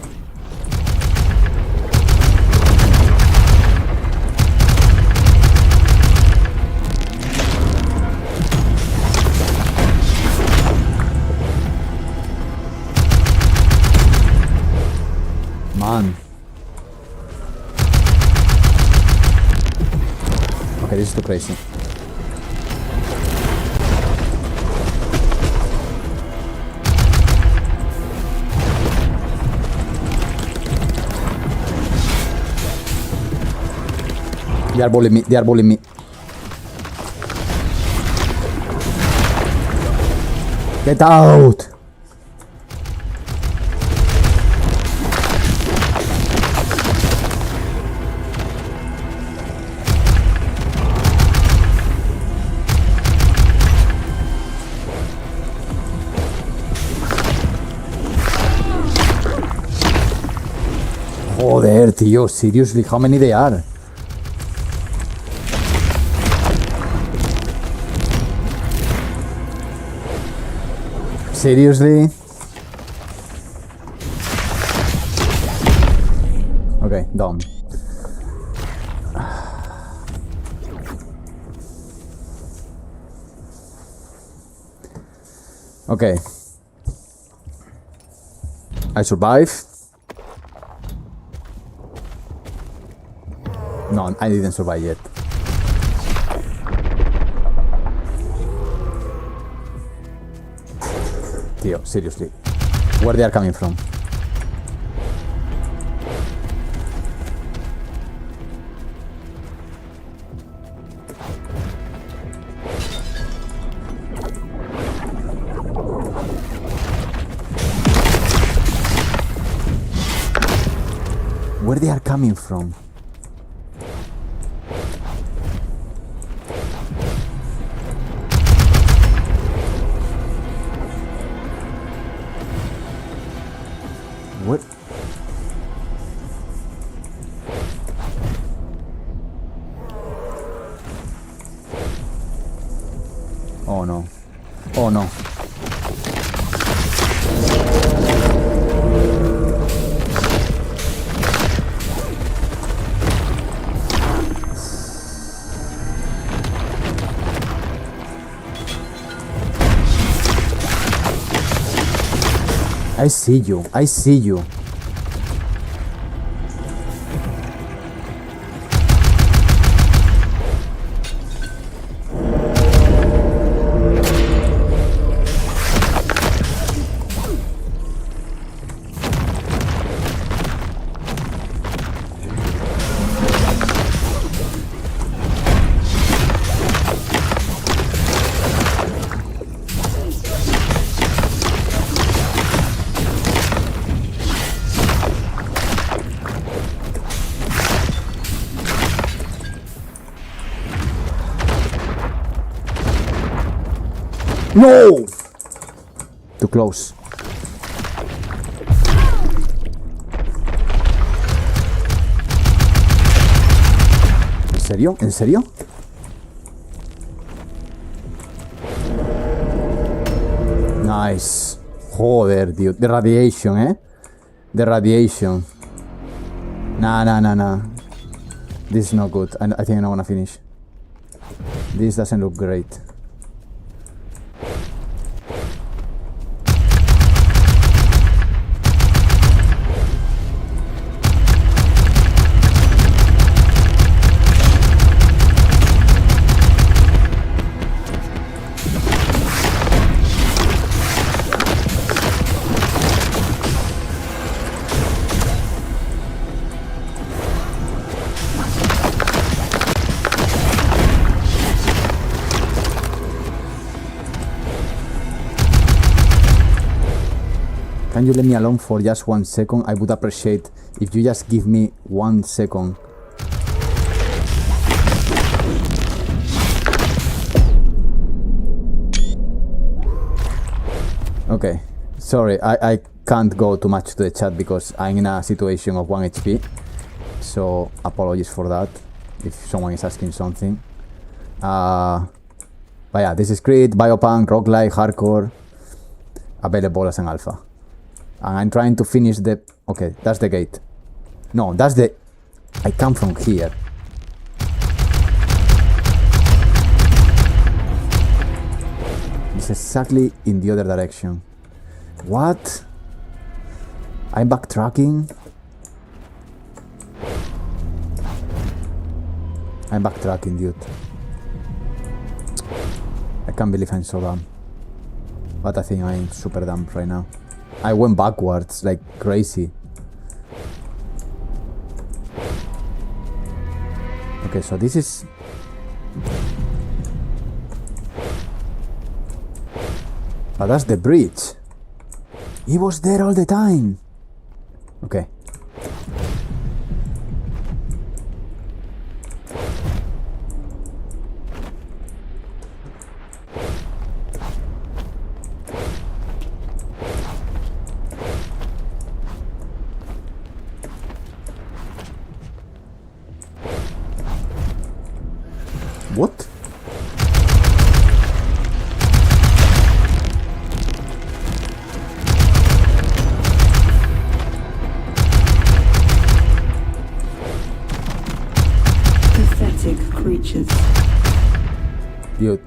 Man. Okay, this is too crazy. They are bullying me. Get out! Joder, tío, seriously, how many they are? Seriously? Okay, done. Okay. I survive. No, I didn't survive yet. Tío, seriously. Where they are coming from? Where they are coming from? What? Oh no. Oh no. I see you. No! Too close. ¿En serio? ¿En serio? Nice. Joder, tío. The radiation, eh? The radiation. Nah. This is not good. I think I'm not gonna finish. This doesn't look great. Can you let me alone for just 1 second? I would appreciate if you just give me 1 second. Okay, sorry, I can't go too much to the chat because I'm in a situation of 1 HP. So apologies for that if someone is asking something. But yeah, this is CRETE, Biopunk, Roguelike, Hardcore, available as an alpha. And I'm trying to finish the... Okay, that's the gate. No, that's the... I come from here. It's exactly in the other direction. What? I'm backtracking? I'm backtracking, dude. I can't believe I'm so dumb. But I think I'm super dumb right now. I went backwards like crazy. Okay, so this is... But that's the bridge. He was there all the time. Okay. What? Pathetic creatures. Dude.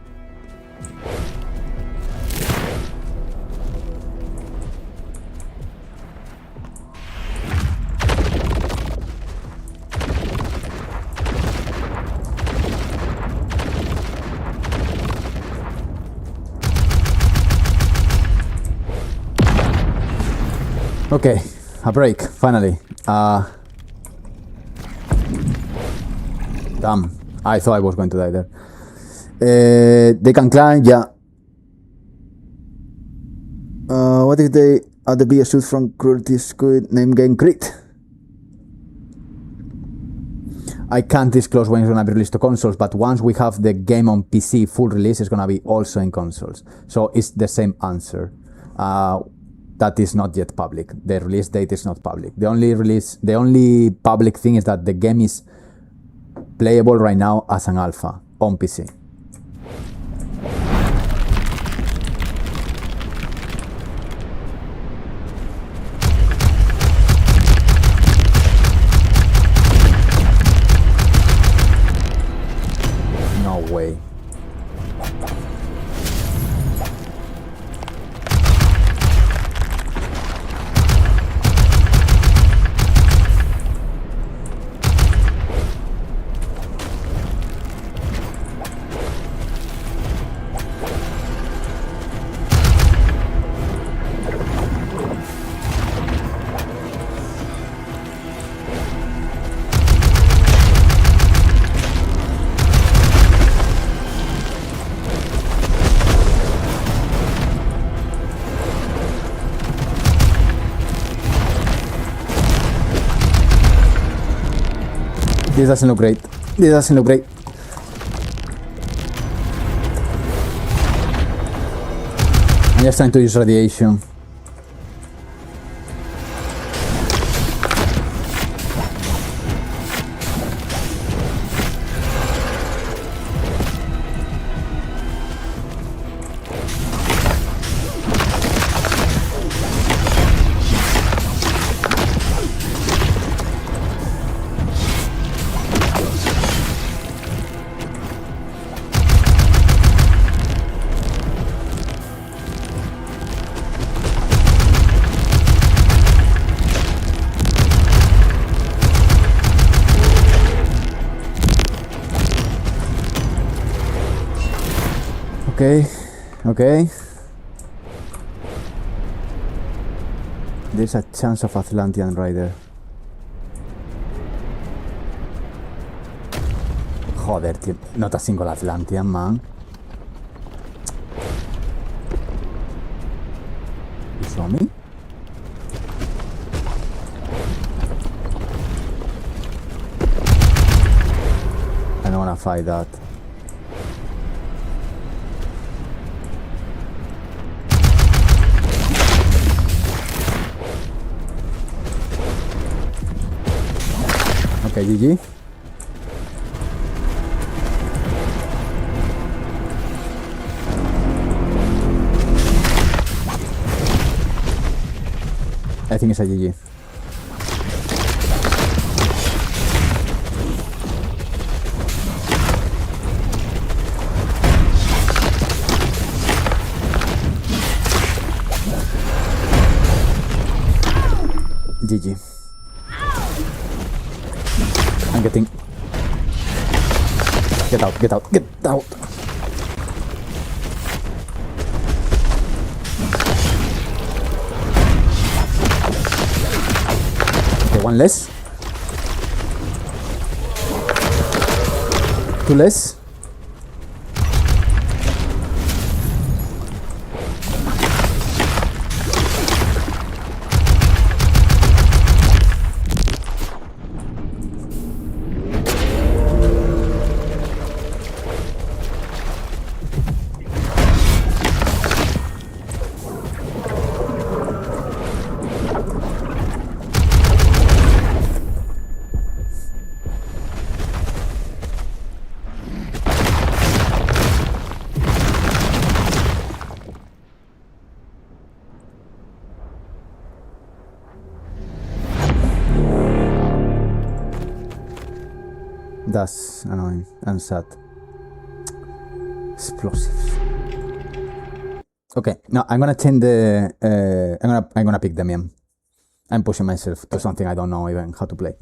Okay, a break, finally. Damn, I thought I was going to die there. They can climb, yeah. What if they are the biggest suit from Cruelty Squid name game CRETE? I can't disclose when it's gonna be released to consoles, but once we have the game on PC full release, it's gonna be also in consoles. So it's the same answer. That is not yet public. The release date is not public. The only public thing is that the game is playable right now as an alpha on PC. No way. This doesn't look great. This doesn't look great. I'm just trying to use radiation. Okay. There's a chance of Atlantean right there. Joder, tío. Not a single Atlantean, man. You saw me? I don't wanna fight that. Okay, GG. I think it's a GG. GG. I'm getting... Get out, get out, get out! Okay, one less. Two less. That's annoying and sad. Explosives. Okay, now I'm gonna change the. I'm gonna pick Demian. I'm pushing myself to something I don't know even how to play.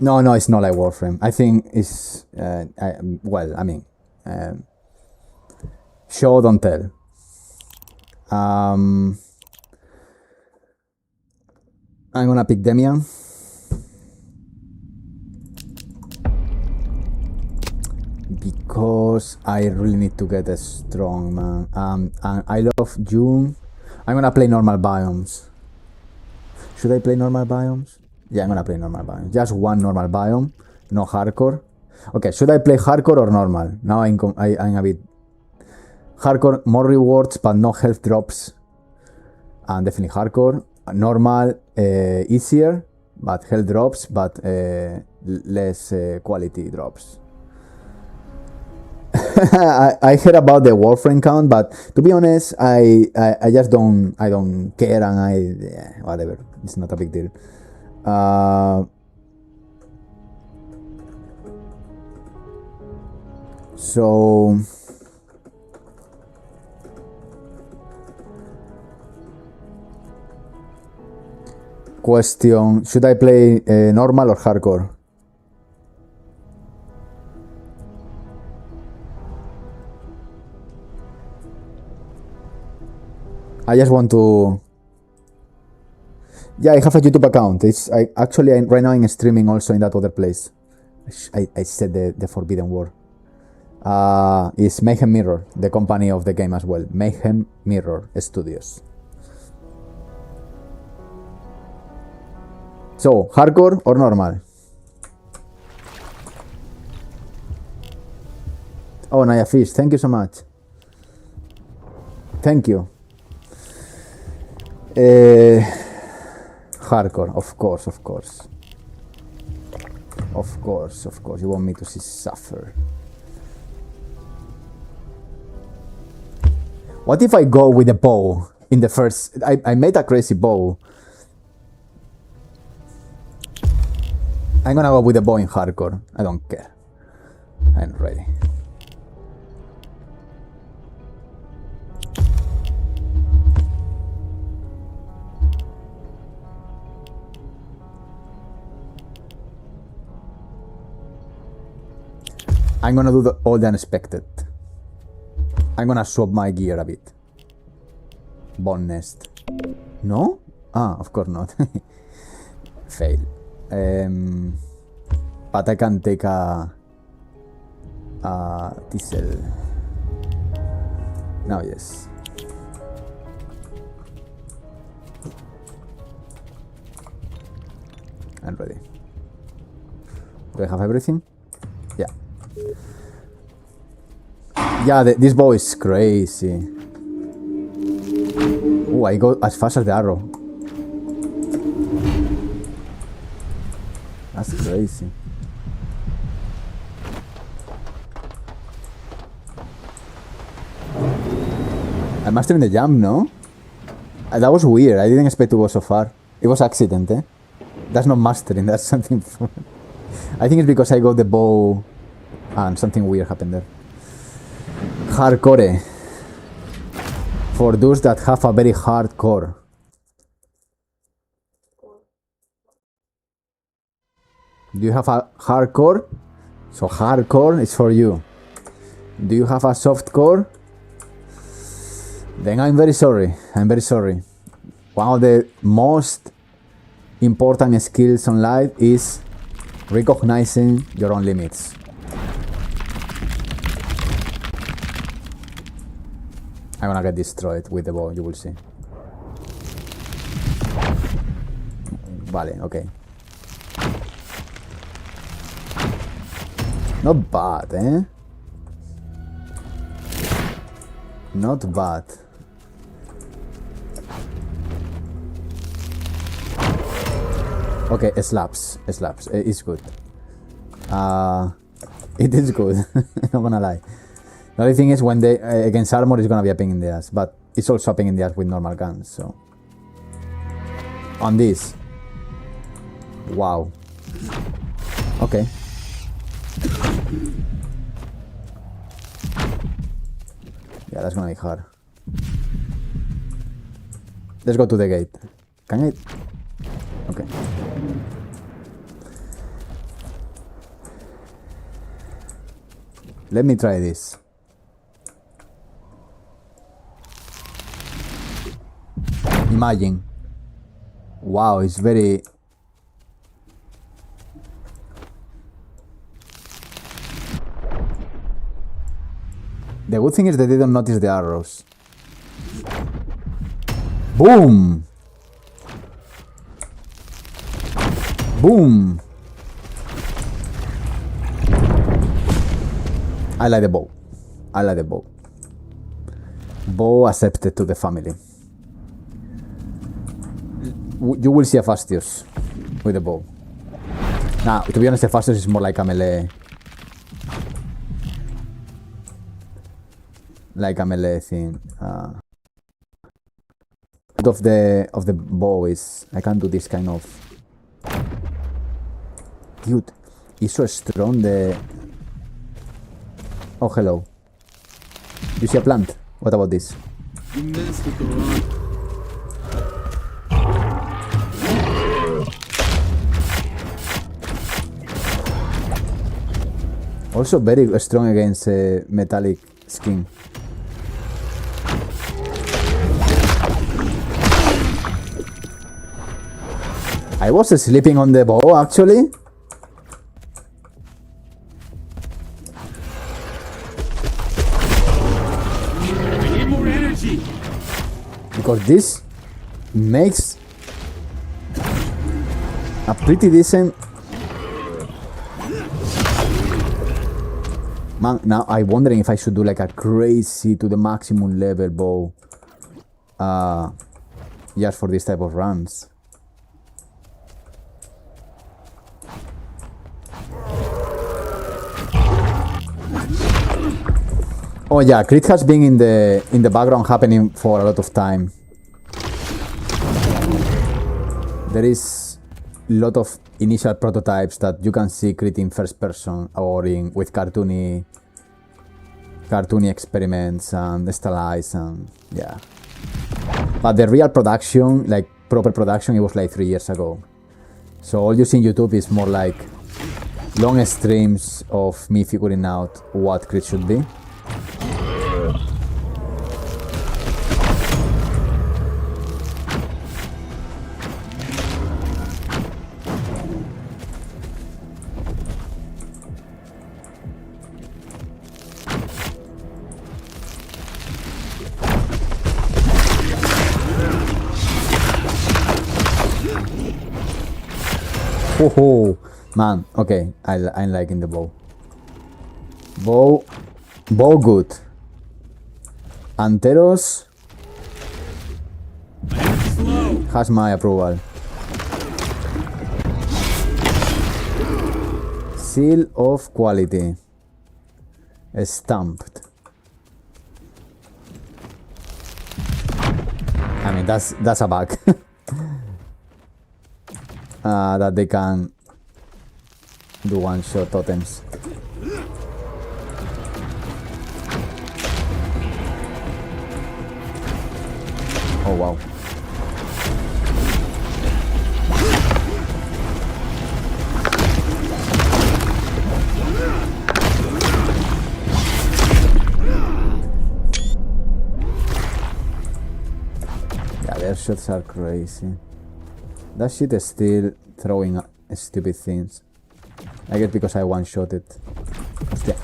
No, it's not like Warframe. I think it's well, I mean, show don't tell. I'm gonna pick Demian. Because I really need to get a strong man. And I love June. I'm gonna play normal biomes. Should I play normal biomes? Yeah, I'm gonna play normal biomes. Just one normal biome, no hardcore. Okay, should I play hardcore or normal? Now I'm a bit... Hardcore, more rewards, but no health drops. And definitely hardcore. Normal, easier, but health drops, but less quality drops. I heard about the Warframe count, but to be honest, I just don't care, and yeah, whatever. It's not a big deal. So question: should I play normal or hardcore? I just want to... Yeah, I have a YouTube account. Right now I'm streaming also in that other place. I said the forbidden word. It's Mayhem Mirror, the company of the game as well. Mayhem Mirror Studios. So, hardcore or normal? Oh, Naya Fish, thank you so much. Thank you. Hardcore, of course. Of course. You want me to see suffer. What if I go with a bow in the first... I made a crazy bow. I'm gonna go with a bow in hardcore. I don't care. I'm ready. I'm gonna do all the unexpected. I'm gonna swap my gear a bit. Bone nest. No? Ah, of course not. Fail. But I can take a diesel. Now yes. I'm ready. Do I have everything? Yeah. Yeah, this bow is crazy. Ooh, I go as fast as the arrow. That's crazy. I mastered the jump, no? That was weird. I didn't expect to go so far. It was accident, eh? That's not mastering, that's something... I think it's because I got the bow and something weird happened there. Hardcore. For those that have a very hard core. Do you have a hardcore? So hardcore is for you. Do you have a soft core? Then I'm very sorry. I'm very sorry. One of the most important skills on life is recognizing your own limits. I'm gonna get destroyed with the bow, you will see. Vale, okay. Not bad, eh? Not bad. Okay, it slaps. It slaps. It's good. It is good. Not gonna lie. The only thing is when they against armor is gonna be a pain in the ass, but it's also a pain in the ass with normal guns. So on this, wow. Okay. Yeah, that's gonna be hard. Let's go to the gate. Can I? Okay. Let me try this. Imagine. Wow, it's very... The good thing is that they don't notice the arrows. Boom! Boom! I like the bow. I like the bow. Bow accepted to the family. You will see a Fastius with the bow. Now, to be honest, the Fastius is more like a melee. Like a melee thing. Of the bow is I can't do this kind of. Dude, he's so strong. Oh, hello. You see a plant? What about this? Also very strong against metallic skin. I was sleeping on the bow actually. Because this makes a pretty decent... Man, now I'm wondering if I should do like a crazy to the maximum level bow. Just for this type of runs. Oh yeah, CRETE has been in the background happening for a lot of time. There is a lot of initial prototypes that you can see CRETE in first person or with cartoony experiments and stylize and yeah. But the real production, like proper production, it was like 3 years ago. So all you see on YouTube is more like long streams of me figuring out what CRETE should be. Oh man, okay, I'm liking the bow. Bow good. Anteros Has my approval. Seal of quality. Stamped. I mean, that's a bug. That they can do one-shot totems. Oh wow. Yeah, their shots are crazy. That shit is still throwing stupid things. I guess because I one-shot it. Hostia.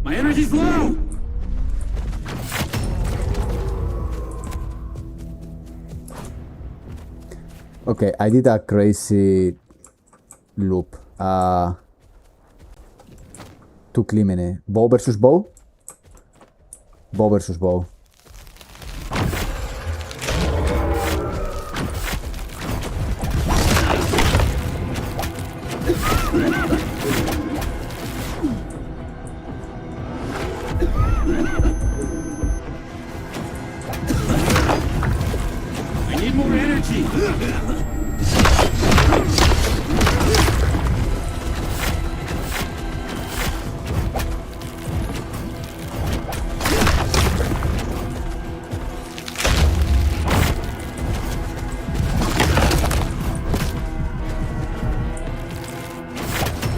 My energy's low! Okay, I did a crazy loop. Two climene. Bow versus bow? Bow versus bow. I need more energy!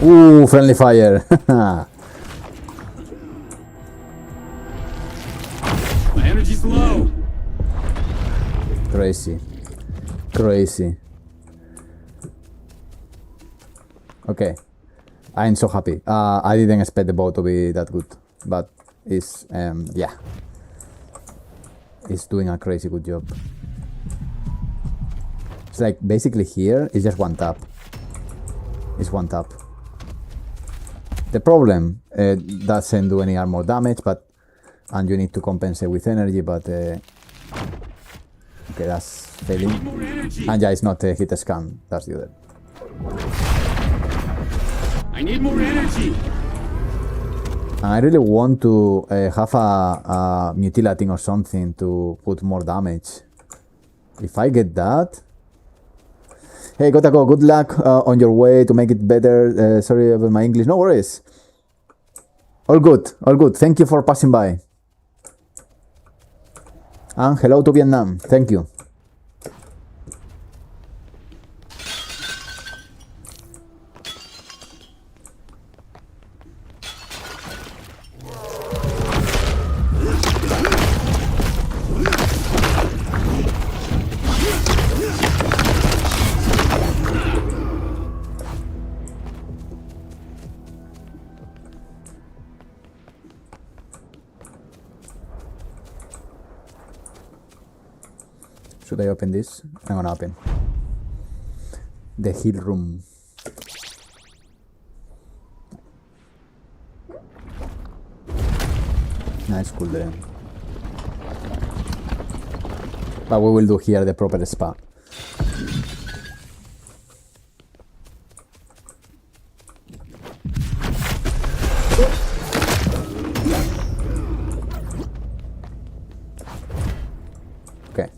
Ooh, friendly fire. My energy's low! Crazy. Crazy. Okay. I'm so happy. I didn't expect the bow to be that good. But it's, yeah. It's doing a crazy good job. It's like, basically here, it's just one tap. It's one tap. The problem, doesn't do any armor damage, but, and you need to compensate with energy, but, okay, that's failing. And yeah, it's not a hit scan, that's the other. I need more energy! I really want to have a mutilating or something to put more damage. If I get that... Hey, gotta go. Good luck on your way to make it better. Sorry about my English. No worries. All good. All good. Thank you for passing by. And hello to Vietnam. Thank you. Should I open this? I'm gonna open. The heal room. Nice cool there. But we will do here the proper spa. Okay.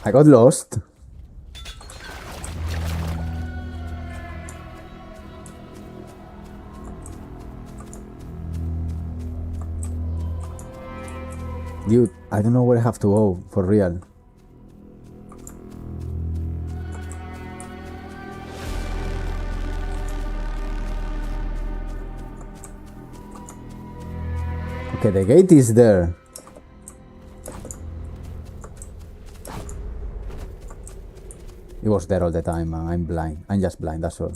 I got lost. Dude, I don't know where I have to go, for real. Okay, the gate is there. It was there all the time, man. I'm blind. I'm just blind, that's all.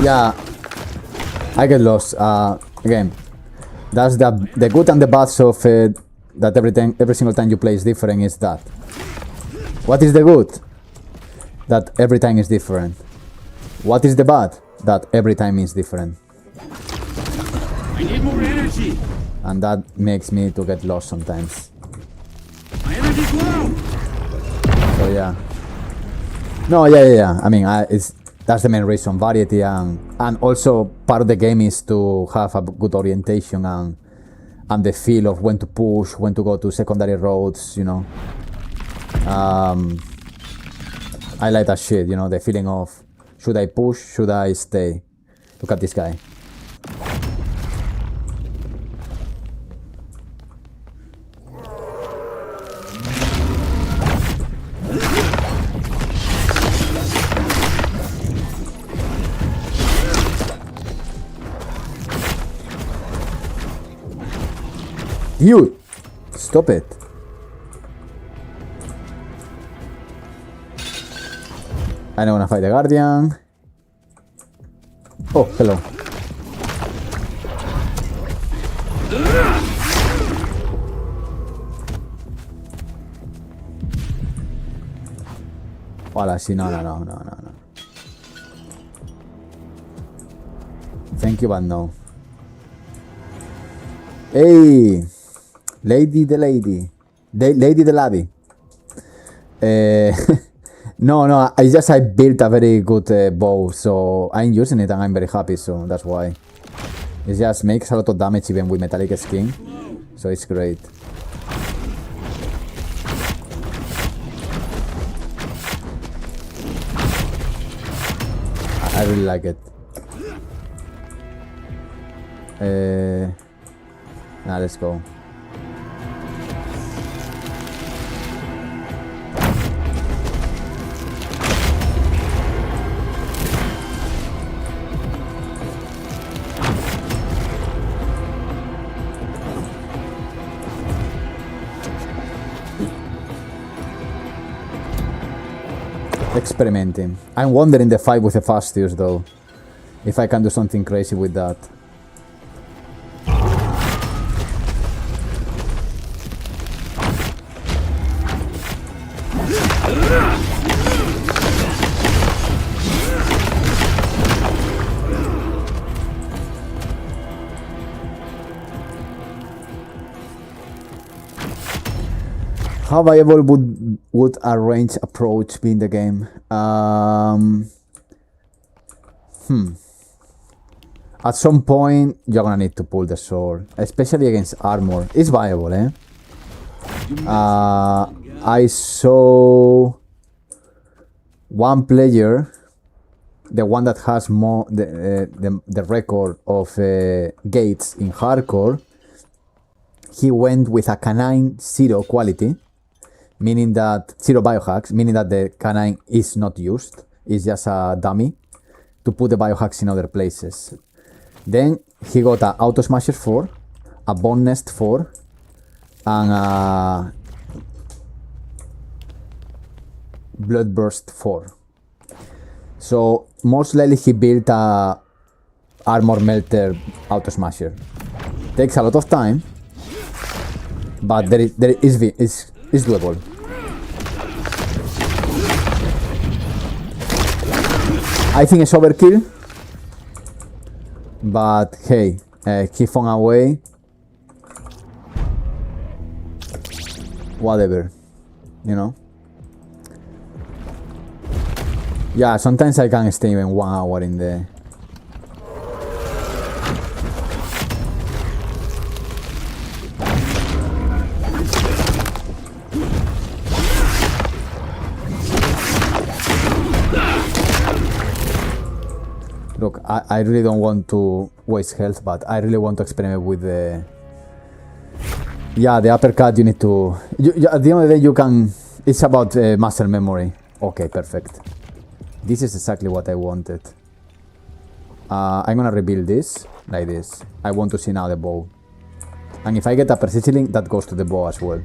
Yeah, I get lost. Again, that's the good and the bad of that every single time you play is different. Is that what is the good? That every time is different. What is the bad? That every time is different. I need more energy. And that makes me to get lost sometimes. My energy's low. So yeah. No, yeah. I mean, that's the main reason, variety, and also part of the game is to have a good orientation and the feel of when to push, when to go to secondary roads, you know. I like that shit, you know, the feeling of should I push, should I stay? Look at this guy. You! Stop it. I don't wanna fight the Guardian. Oh, hello. Hola, sí, no. Thank you, but no. Hey! Lady the lady. Lady the laddie. No, I built a very good bow, so I'm using it and I'm very happy, so that's why. It just makes a lot of damage even with metallic skin, so it's great. I really like it. Now let's go. Experimenting. I'm wondering the fight with the Fastius though. If I can do something crazy with that. How viable would a range approach be in the game? At some point, you're gonna need to pull the sword, especially against armor. It's viable, eh? I saw one player, the one that has more the record of gates in hardcore. He went with a canine 0 quality. Meaning that 0 biohacks, meaning that the canine is not used, it's just a dummy to put the biohacks in other places. Then he got a Auto Smasher 4, a Bone Nest 4, and a Bloodburst 4. So most likely he built a Armor Melter Auto Smasher. Takes a lot of time, but there is doable. I think it's overkill, but hey, keep on away. Whatever, you know. Yeah, sometimes I can stay even 1 hour in the. Look, I really don't want to waste health, but I really want to experiment with the... Yeah, the uppercut you need to... at the end of the day you can... It's about muscle memory. Okay, perfect. This is exactly what I wanted. I'm gonna rebuild this, like this. I want to see now the bow. And if I get a persistent link, that goes to the bow as well.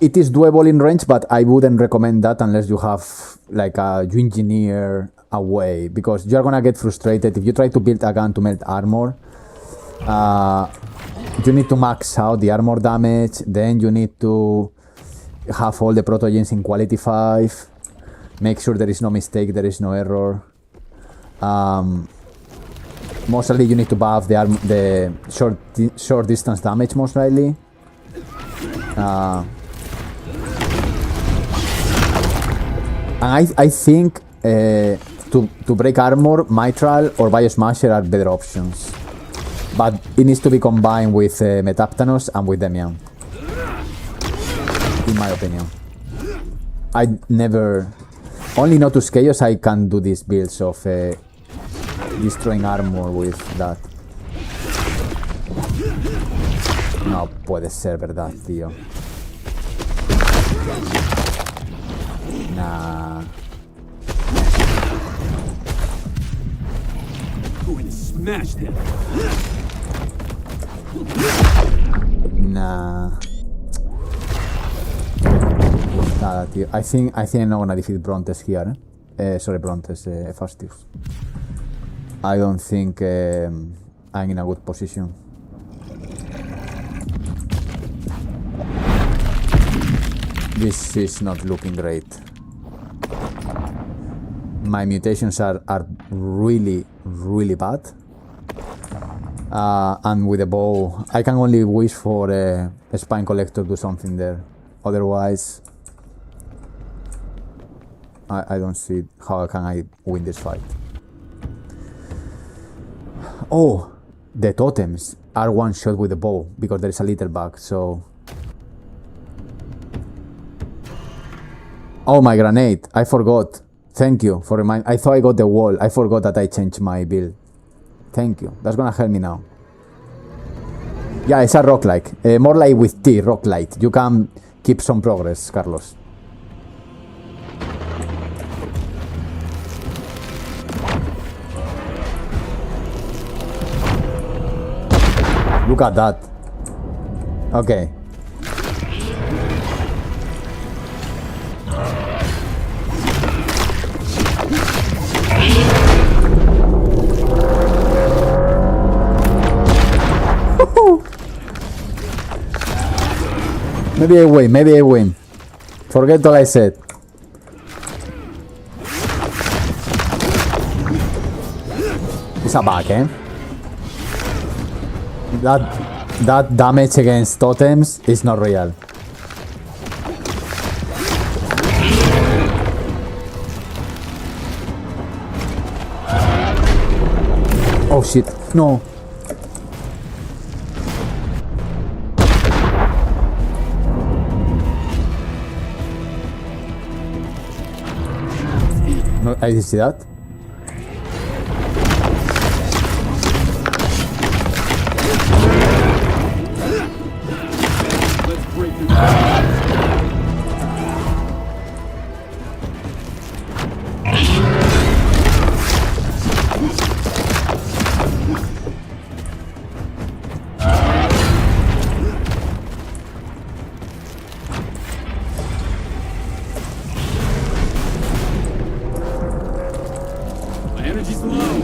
it is doable in range, but I wouldn't recommend that unless you have like you engineer a way, because you're gonna get frustrated if you try to build a gun to melt armor. You need to max out the armor damage, then you need to have all the protogens in quality 5, make sure there is no mistake, there is no error. Most likely you need to buff the short distance damage, most likely. And I think to break armor, Mitral or Biosmasher are better options. But it needs to be combined with Metaptanos and with Demian, in my opinion. I never... Only Notus Chaos I can do these builds of destroying armor with that. No puede ser verdad, tío. Nah. Go and smash them. Nah. Nada, tío. I think I'm not gonna defeat Brontes here. Sorry, Brontes, Fastius. I don't think I'm in a good position. This is not looking great. My mutations are really, really bad. And with a bow, I can only wish for a Spine Collector to do something there. Otherwise, I don't see how can I win this fight. Oh, the totems are one shot with the bow because there is a little bug, so... Oh, my grenade, I forgot. Thank you for reminding. I thought I got the wall. I forgot that I changed my build. Thank you. That's gonna help me now. Yeah, it's a Roguelike. More like with T, Roguelike. You can keep some progress, Carlos. Look at that. Okay. Maybe I win. Forget all I said. It's a bug, eh? That damage against totems is not real. Oh shit, no. No, I didn't see that. Let's break through. My energy's low.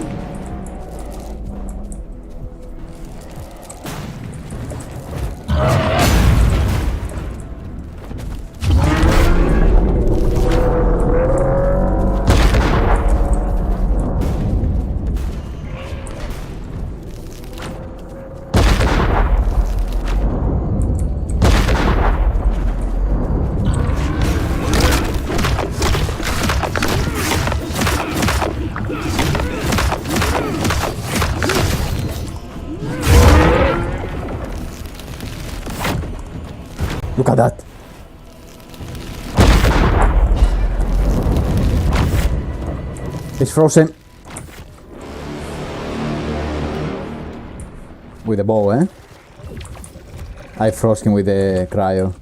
Look at that. It's frozen. With the bow, eh? I froze him with the cryo.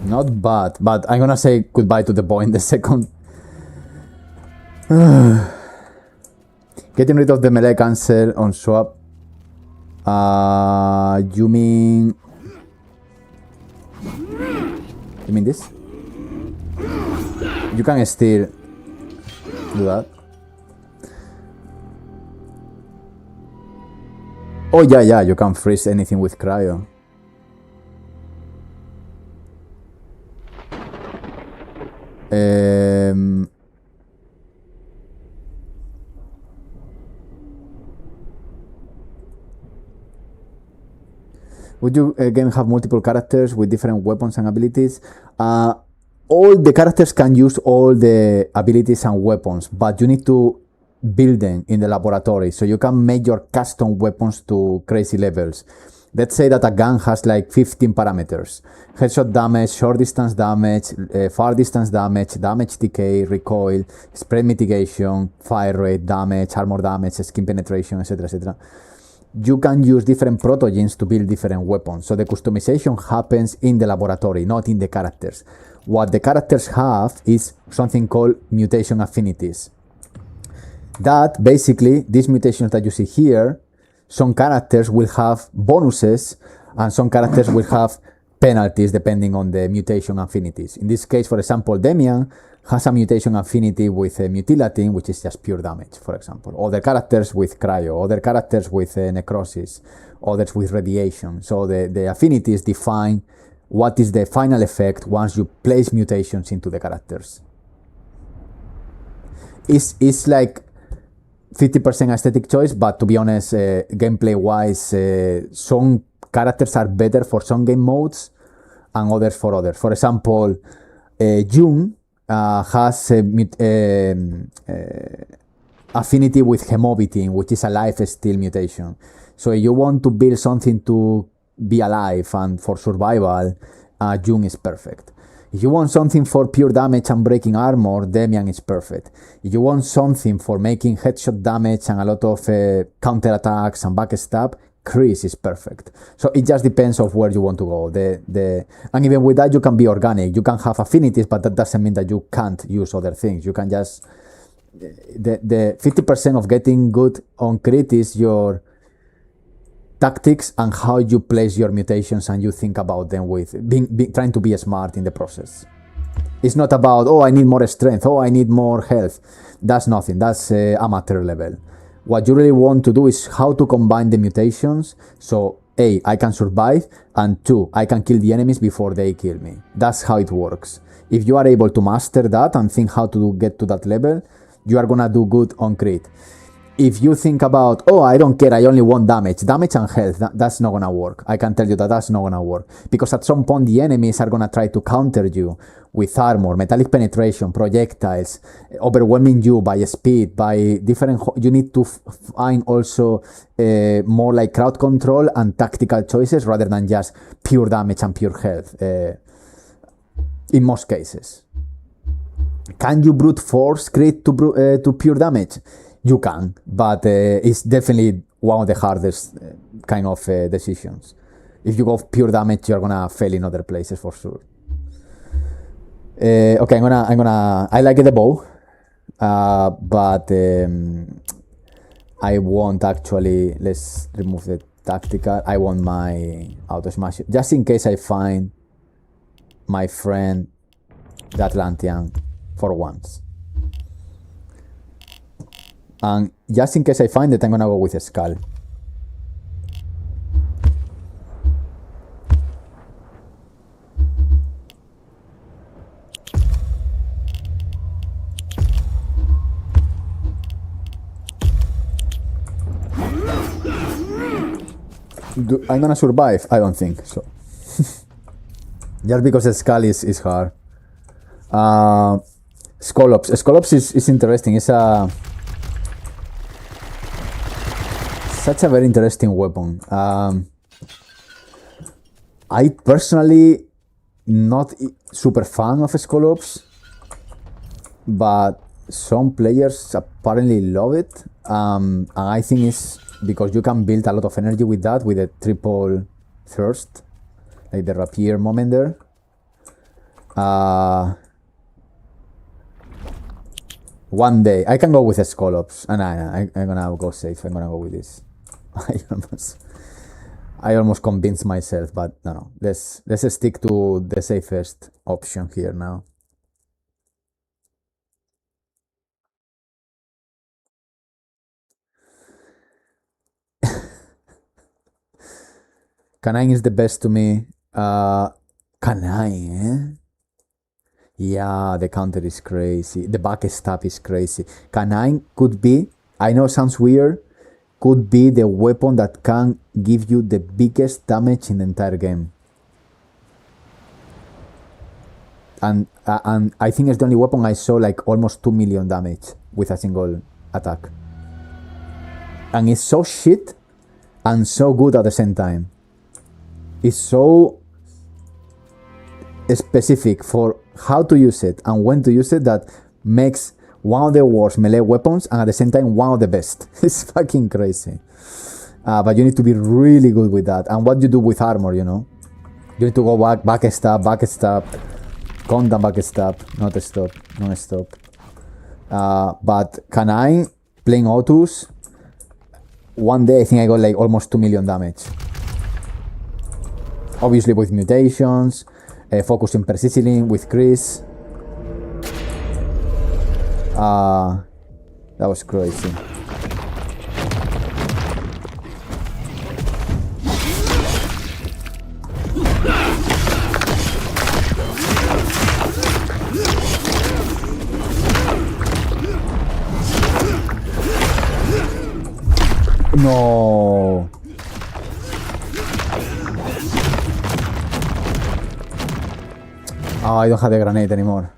Not bad, but I'm gonna say goodbye to the bow in the second. Getting rid of the melee cancel on swap. You mean this? You can still do that. Oh yeah, you can freeze anything with cryo. Would you again have multiple characters with different weapons and abilities? All the characters can use all the abilities and weapons, but you need to build them in the laboratory, so you can make your custom weapons to crazy levels. Let's say that a gun has like 15 parameters: headshot damage, short distance damage, far distance damage, damage decay, recoil, spread mitigation, fire rate, damage, armor damage, skin penetration, etc, etc. You can use different protogens to build different weapons, so the customization happens in the laboratory, not in the characters. What the characters have is something called mutation affinities. That basically, these mutations that you see here, some characters will have bonuses and some characters will have penalties depending on the mutation affinities. In this case, for example, Demian has a mutation affinity with mutilating, which is just pure damage, for example. Other characters with cryo, other characters with necrosis, others with radiation. So the affinities define what is the final effect once you place mutations into the characters. It's like 50% aesthetic choice, but to be honest, gameplay-wise, some characters are better for some game modes and others for others. For example, Jung has affinity with hemobitin, which is a life-steal mutation. So if you want to build something to be alive and for survival, Jung is perfect. If you want something for pure damage and breaking armor, Demian is perfect. If you want something for making headshot damage and a lot of counterattacks and backstab, Chris is perfect. So it just depends of where you want to go. And even with that, you can be organic. You can have affinities, but that doesn't mean that you can't use other things. You can just... The 50% of getting good on CRETE is your tactics and how you place your mutations and you think about them with trying to be smart in the process. It's not about, oh, I need more strength, oh, I need more health. That's nothing. That's amateur level. What you really want to do is how to combine the mutations. So A, I can survive, and 2, I can kill the enemies before they kill me. That's how it works. If you are able to master that and think how to get to that level, you are gonna do good on CRETE. If you think about, oh, I don't care, I only want damage and health, that's not gonna work. I can tell you that that's not gonna work. Because at some point the enemies are gonna try to counter you with armor, metallic penetration, projectiles, overwhelming you by speed, by different... You need to find also more like crowd control and tactical choices rather than just pure damage and pure health, in most cases. Can you brute force CRETE to pure damage? You can, but it's definitely one of the hardest kind of decisions. If you go pure damage, you're gonna fail in other places for sure. Okay, I like the bow, but I want actually. Let's remove the tactical. I want my auto smash just in case I find my friend the Atlantean for once. And just in case I find it, I'm gonna go with a skull. I'm gonna survive? I don't think so. Just because the skull is hard. Scallops. Scallops is interesting. It's such a very interesting weapon. I personally not super fan of Scallops, but some players apparently love it. And I think it's because you can build a lot of energy with that, with a triple thrust, like the rapier moment there. One day I can go with Scolops, and I'm gonna go safe. I'm gonna go with this. I almost convinced myself, but no. Let's stick to the safest option here now. Canine is the best to me. Canine, eh? Yeah, the counter is crazy. The backstab is crazy. Canine could be, I know it sounds weird, could be the weapon that can give you the biggest damage in the entire game. And I think it's the only weapon I saw like almost 2 million damage with a single attack. And it's so shit and so good at the same time. It's so specific for how to use it and when to use it that makes one of the worst melee weapons and at the same time one of the best. It's fucking crazy. But you need to be really good with that. And what you do with armor, you know? You need to go backstab, constant backstab, not stop, non-stop. But Canine, playing Otus, one day I think I got like almost 2 million damage. Obviously with mutations, focusing precisely with Chris. That was crazy. No. Oh, I don't have the grenade anymore.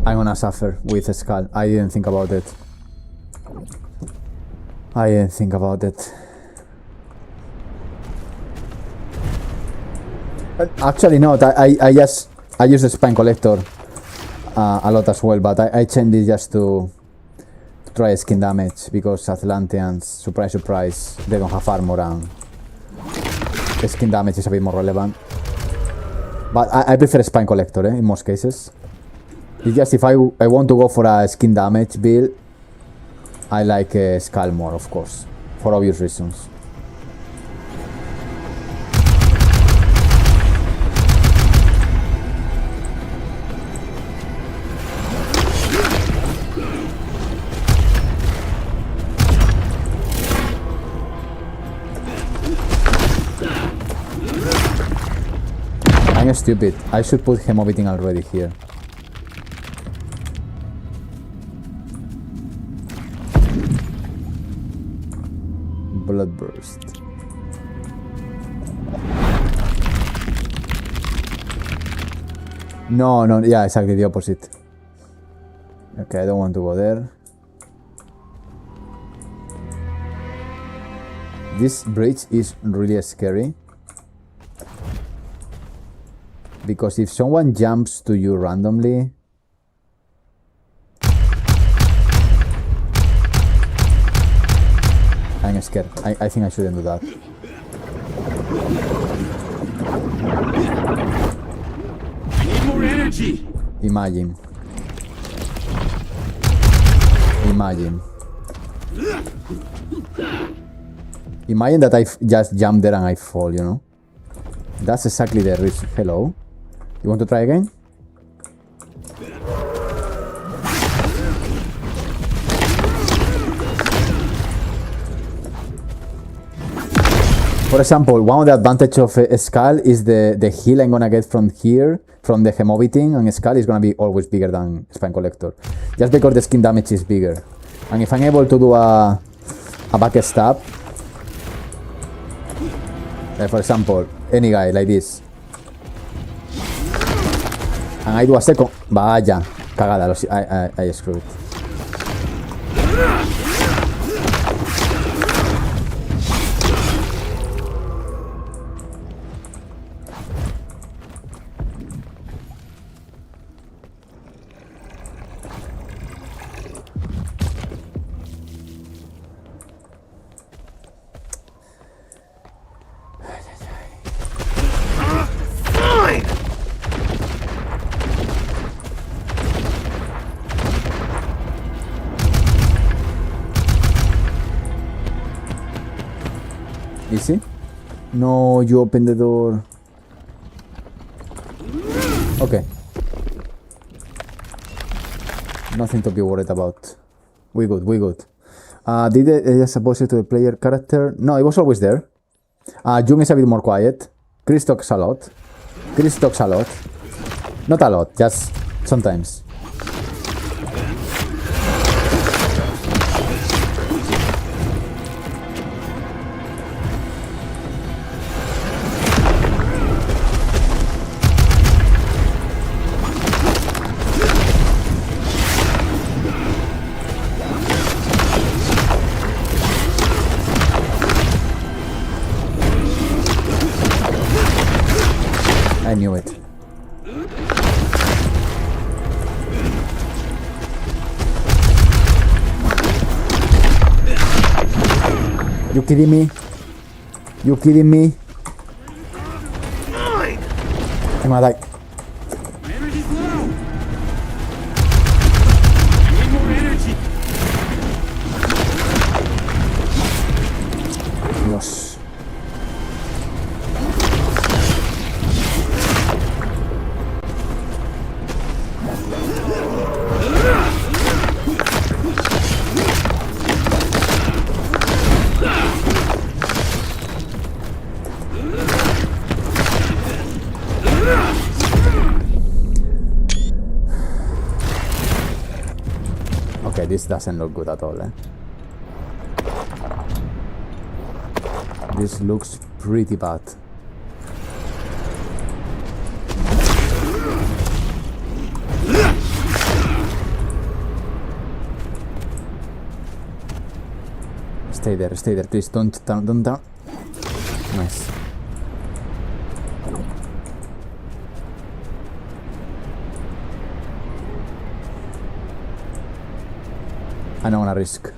I'm gonna suffer with a skull. I didn't think about it. Actually, no. I use the spine collector a lot as well, but I changed it just to try skin damage because Atlanteans, surprise, they don't have armor and skin damage is a bit more relevant. But I prefer spine collector in most cases. It's just if I want to go for a skin damage build, I like skull more, of course, for obvious reasons. I'm stupid. I should put hemobiting already here. Bloodburst. No, yeah, exactly the opposite. Okay, I don't want to go there. This bridge is really scary. Because if someone jumps to you randomly, I'm scared. I think I shouldn't do that. I need more energy. Imagine that I just jump there and I fall, you know? That's exactly the risk. Hello? You want to try again? For example, one of the advantages of a skull is the heal I'm gonna get from here, from the hemobiting, and skull is gonna be always bigger than spine collector. Just because the skin damage is bigger. And if I'm able to do a backstab, for example, any guy like this, And I do a second. Vaya, cagada, I screwed it. Easy. No, you open the door. Okay. Nothing to be worried about. We good, we good. Did it suppose to the player character? No, it was always there. Jung is a bit more quiet. Chris talks a lot. Not a lot, just sometimes. I knew it. You kidding me? You kidding me? I'm gonna die. Energy's low. Need more energy. Dios. Okay, this doesn't look good at all, eh? This looks pretty bad. Stay there, please. Don't down. Nice. I don't wanna risk.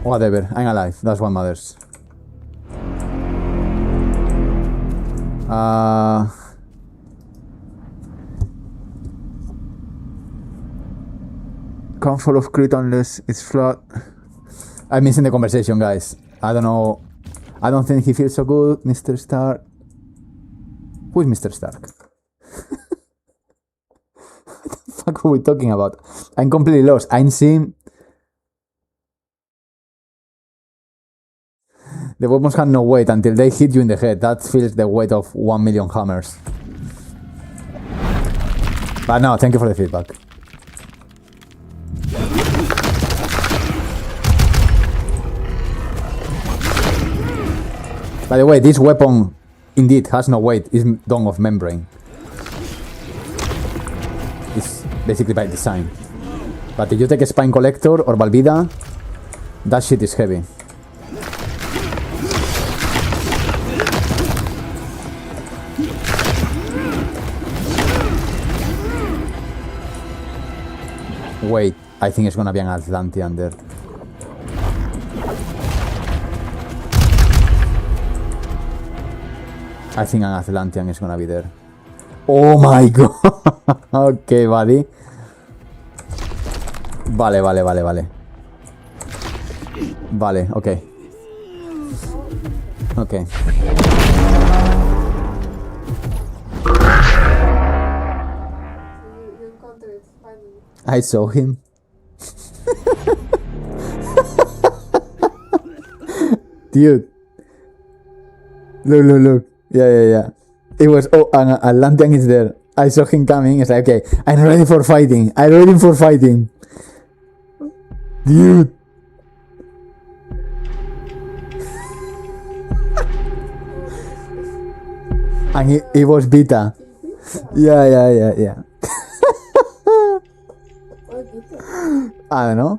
Whatever, I'm alive. That's what matters. Can't follow CRETE unless it's flat. I'm missing the conversation, guys. I don't know. I don't think he feels so good, Mr. Stark. Who is Mr. Stark? What the fuck are we talking about? I'm completely lost. I'm seeing... The weapons have no weight until they hit you in the head. That feels the weight of 1 million hammers. But no, thank you for the feedback. By the way, this weapon indeed has no weight. It's done of membrane. It's basically by design. But if you take a Spine Collector or Valvida, that shit is heavy. Wait, I think it's gonna be an Atlantean there. I think an Atlantean is gonna be there. Oh my god! Okay, buddy. Vale. Vale, okay. Okay. You encountered it finally. I saw him. Dude. Look. Yeah. It was, an Atlantean is there. I saw him coming. It's like, okay, I'm ready for fighting. Dude. And it was beta. Yeah. What did you I don't know.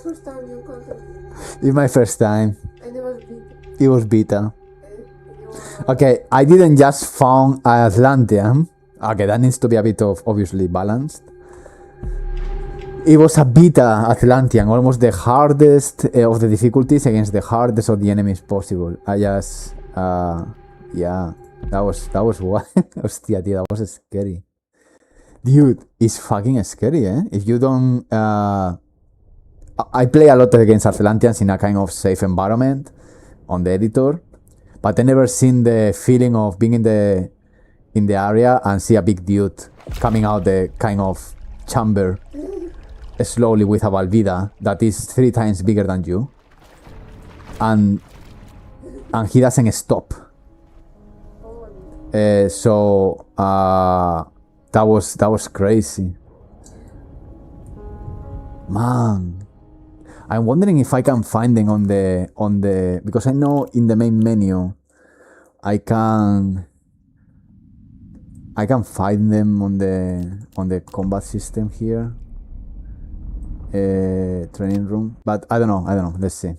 First time you encountered it, It's my first time. and it was big. It was beta. And you were Okay, I didn't just found Atlantean. Okay, that needs to be a bit of obviously balanced. It was a beta Atlantean, almost the hardest of the difficulties against the hardest of the enemies possible. I just, yeah, that was why. Hostia, tío, that was scary. Dude, it's fucking scary, eh? If you don't, I play a lot against Atlanteans in a kind of safe environment on the editor, but I never seen the feeling of being in the area and see a big dude coming out the kind of chamber slowly with a Valvida that is 3 times bigger than you, and he doesn't stop. So that was crazy, man. I'm wondering if I can find them on the because I know in the main menu I can find them on the combat system here, training room, but I don't know. Let's see.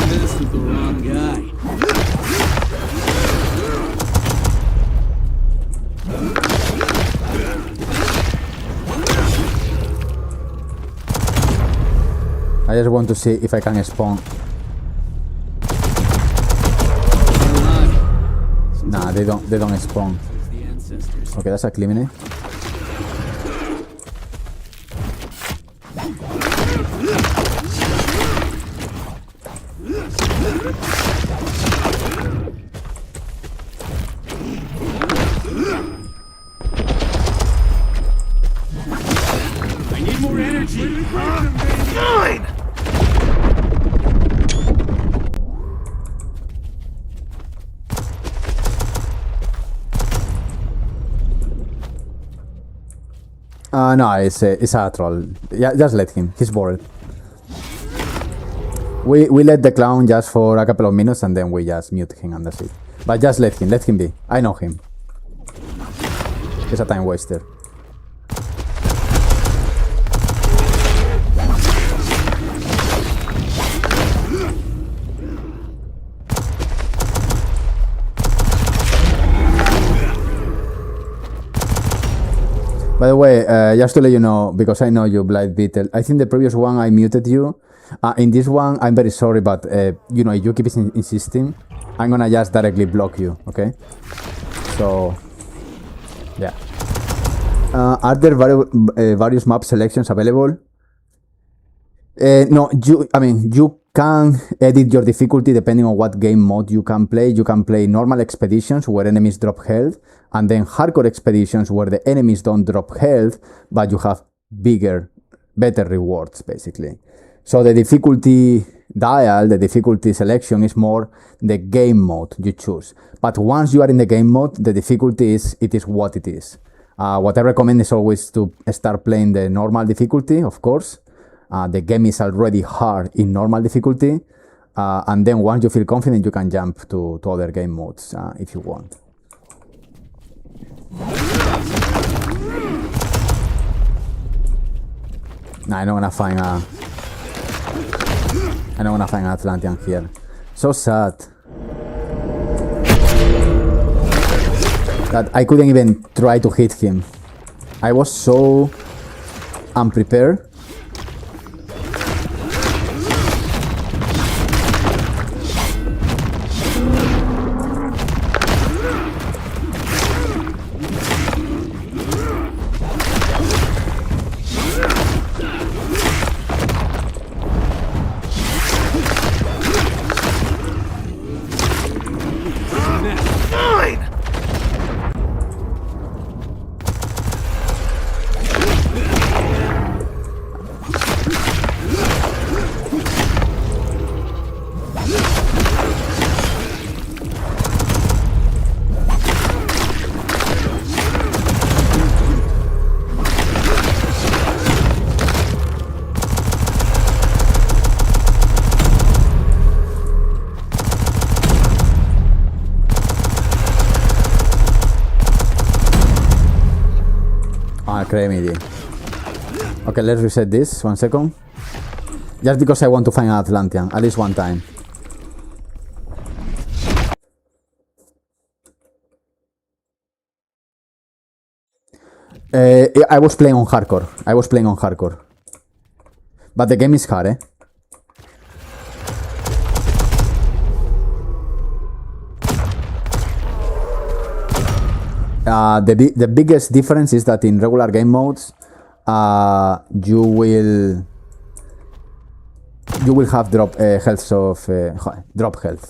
This is the wrong guy. I just want to see if I can spawn. Nah, they don't spawn. The ancestors. Okay, that's a Climene. I need more energy. Fine. No, it's a troll. Yeah, just let him. He's bored. We let the clown just for a couple of minutes and then we just mute him and that's it. But just let him be. I know him. He's a time waster. By the way, just to let you know, because I know you, Blight Beetle, I think the previous one I muted you. In this one, I'm very sorry, but you know, if you keep insisting, I'm gonna just directly block you, okay? So, yeah. Are there various map selections available? No, you can edit your difficulty depending on what game mode you can play. You can play normal expeditions where enemies drop health, and then hardcore expeditions where the enemies don't drop health, but you have better rewards, basically. So the difficulty dial, the difficulty selection is more the game mode you choose. But once you are in the game mode, the difficulty is what it is. What I recommend is always to start playing the normal difficulty, of course. The game is already hard in normal difficulty, and then once you feel confident, you can jump to other game modes if you want. Nah, I'm not gonna find an Atlantean here. So sad that I couldn't even try to hit him. I was so unprepared. CRETE. Okay, let's reset this. 1 second. Just because I want to find an Atlantean, at least one time. I was playing on hardcore. But the game is hard, eh? The biggest difference is that in regular game modes, you will have drop health drops.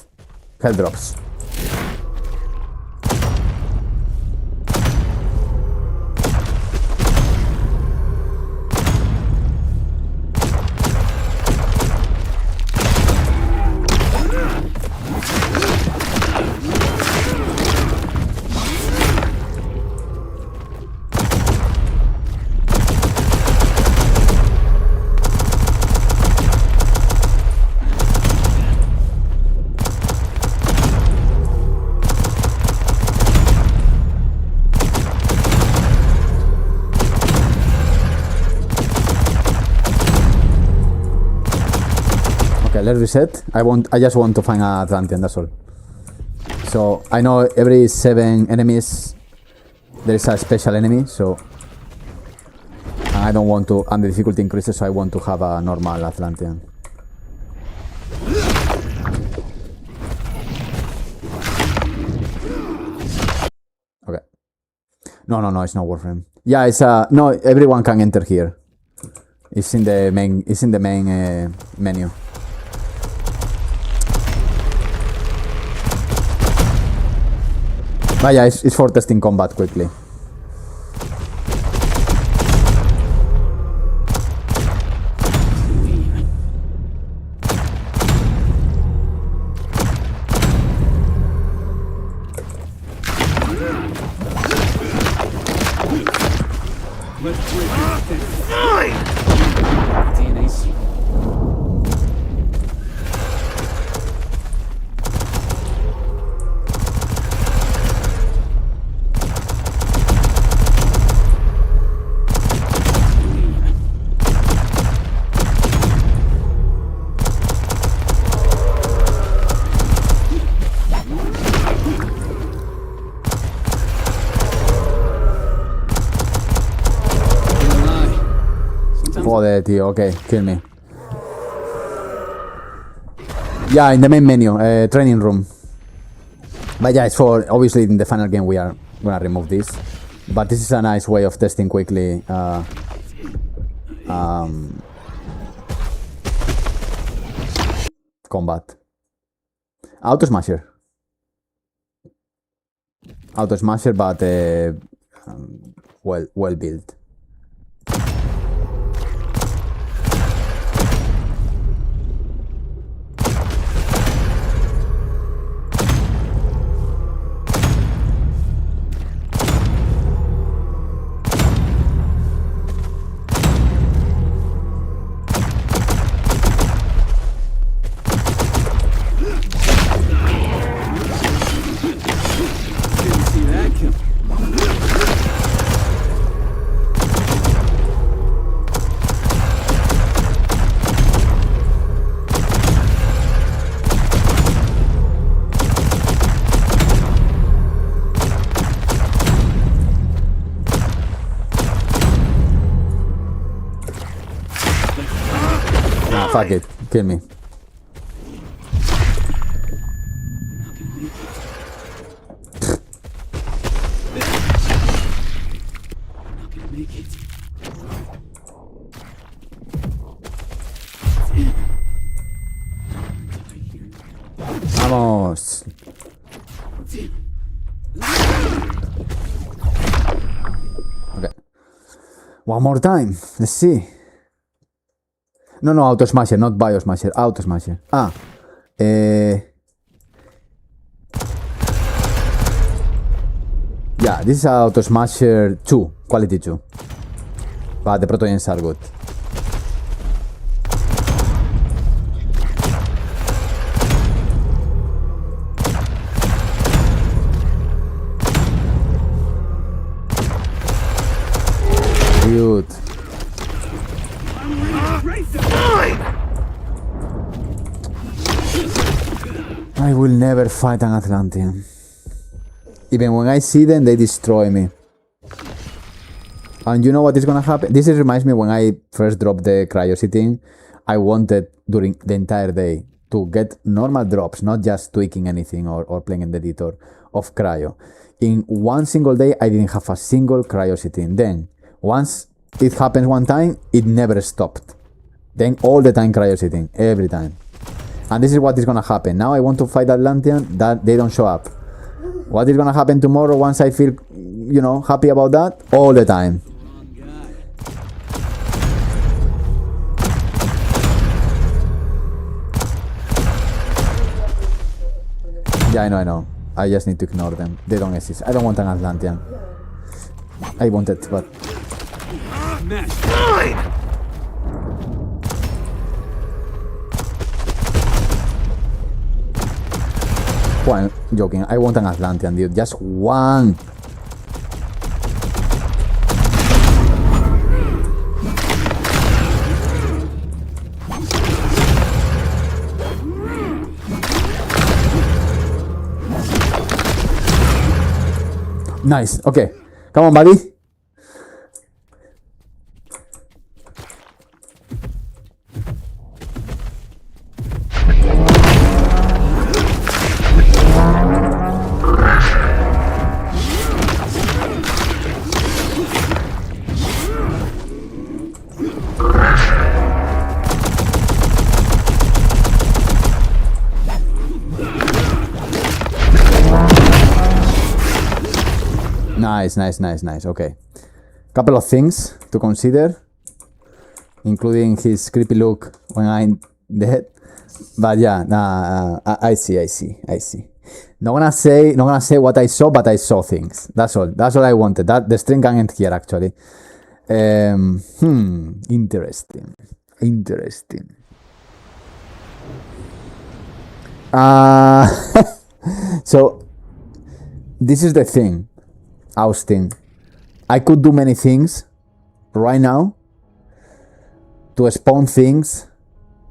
Let's reset. I just want to find an Atlantean, that's all. So I know every 7 enemies there is a special enemy, so I don't want to, and the difficulty increases, so I want to have a normal Atlantean. Okay. No, it's not Warframe. Yeah, it's no, everyone can enter here. It's in the main menu. But yeah, it's for testing combat quickly. DNA sequence. Joder, tío, okay, kill me. Yeah, in the main menu, training room. But yeah, it's for, obviously in the final game we are gonna remove this. But this is a nice way of testing quickly combat. Auto Smasher, but well built. Fuck it, kill me. Vamos. Okay. One more time. Let's see. No, Auto Smasher, not Bio Smasher. Auto Smasher. Yeah, this is Auto Smasher 2, quality 2. But the proto-gens are good. I will never fight an Atlantean. Even when I see them, they destroy me. And you know what is gonna happen? This reminds me when I first dropped the cryosity. I wanted during the entire day to get normal drops, not just tweaking anything or playing in the editor of cryo. In one single day, I didn't have a single cryosity. Then, once it happens one time, it never stopped. Then all the time cryosity, every time. And this is what is gonna happen. Now I want to fight Atlantean, that they don't show up. What is gonna happen tomorrow once I feel, you know, happy about that? All the time. Yeah, I know. I just need to ignore them. They don't exist. I don't want an Atlantean. I want it, but... Oh, I'm joking. I want an Atlantean, dude. Just one. Nice. Okay. Come on, buddy. Nice. Okay. Couple of things to consider, including his creepy look when I'm dead. But yeah, I see. Not gonna say what I saw, but I saw things. That's all I wanted. That the string can end here actually. Interesting. So this is the thing, Austin. I could do many things right now to spawn things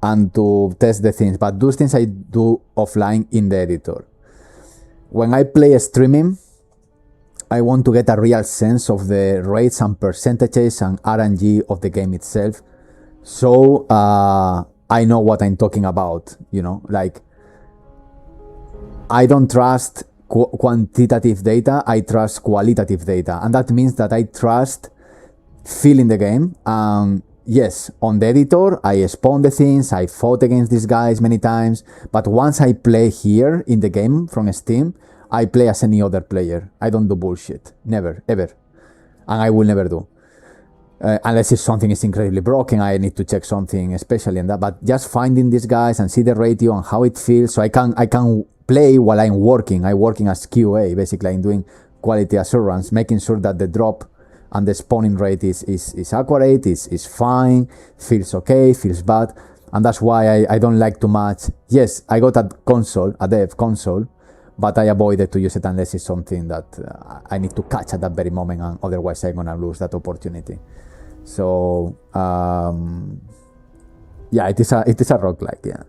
and to test the things, but those things I do offline in the editor. When I play streaming, I want to get a real sense of the rates and percentages and RNG of the game itself, so I know what I'm talking about, you know, like I don't trust quantitative data, I trust qualitative data, and that means that I trust feeling the game. Yes, on the editor I spawn the things, I fought against these guys many times, but once I play here in the game from Steam, I play as any other player. I don't do bullshit, never, ever, and I will never do. Unless if something is incredibly broken, I need to check something especially in that, but just finding these guys and see the ratio and how it feels, so I can play while I'm working. I'm working as QA, basically. I'm doing quality assurance, making sure that the drop and the spawning rate is accurate, is fine, feels okay, feels bad, and that's why I don't like too much. Yes, I got a dev console, but I avoided to use it unless it's something that I need to catch at that very moment, and otherwise I'm gonna lose that opportunity. So yeah, it is a roguelike, yeah.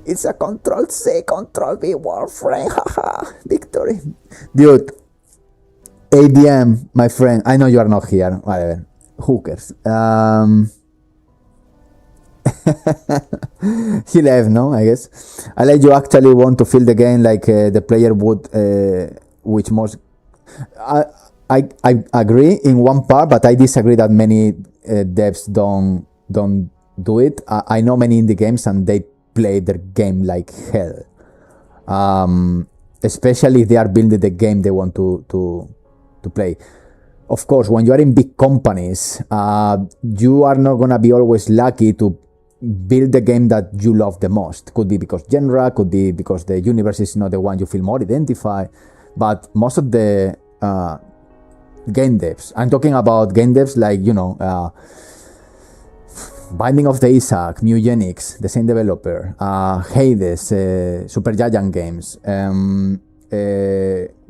It's a Control-C, Control-V Warframe, haha, victory. Dude, ADM, my friend, I know you are not here, whatever, who cares? He left, no, I guess. I let you actually want to feel the game like the player would, which most... I agree in one part, but I disagree that many devs don't do it. I know many indie games and they play their game like hell, especially if they are building the game they want to play. Of course, when you are in big companies, you are not gonna be always lucky to build the game that you love the most. Could be because genre, could be because the universe is not the one you feel more identified, but most of the game devs, I'm talking about game devs like, you know, Binding of the Isaac, Mugenics, the same developer, Hades, Supergiant Games,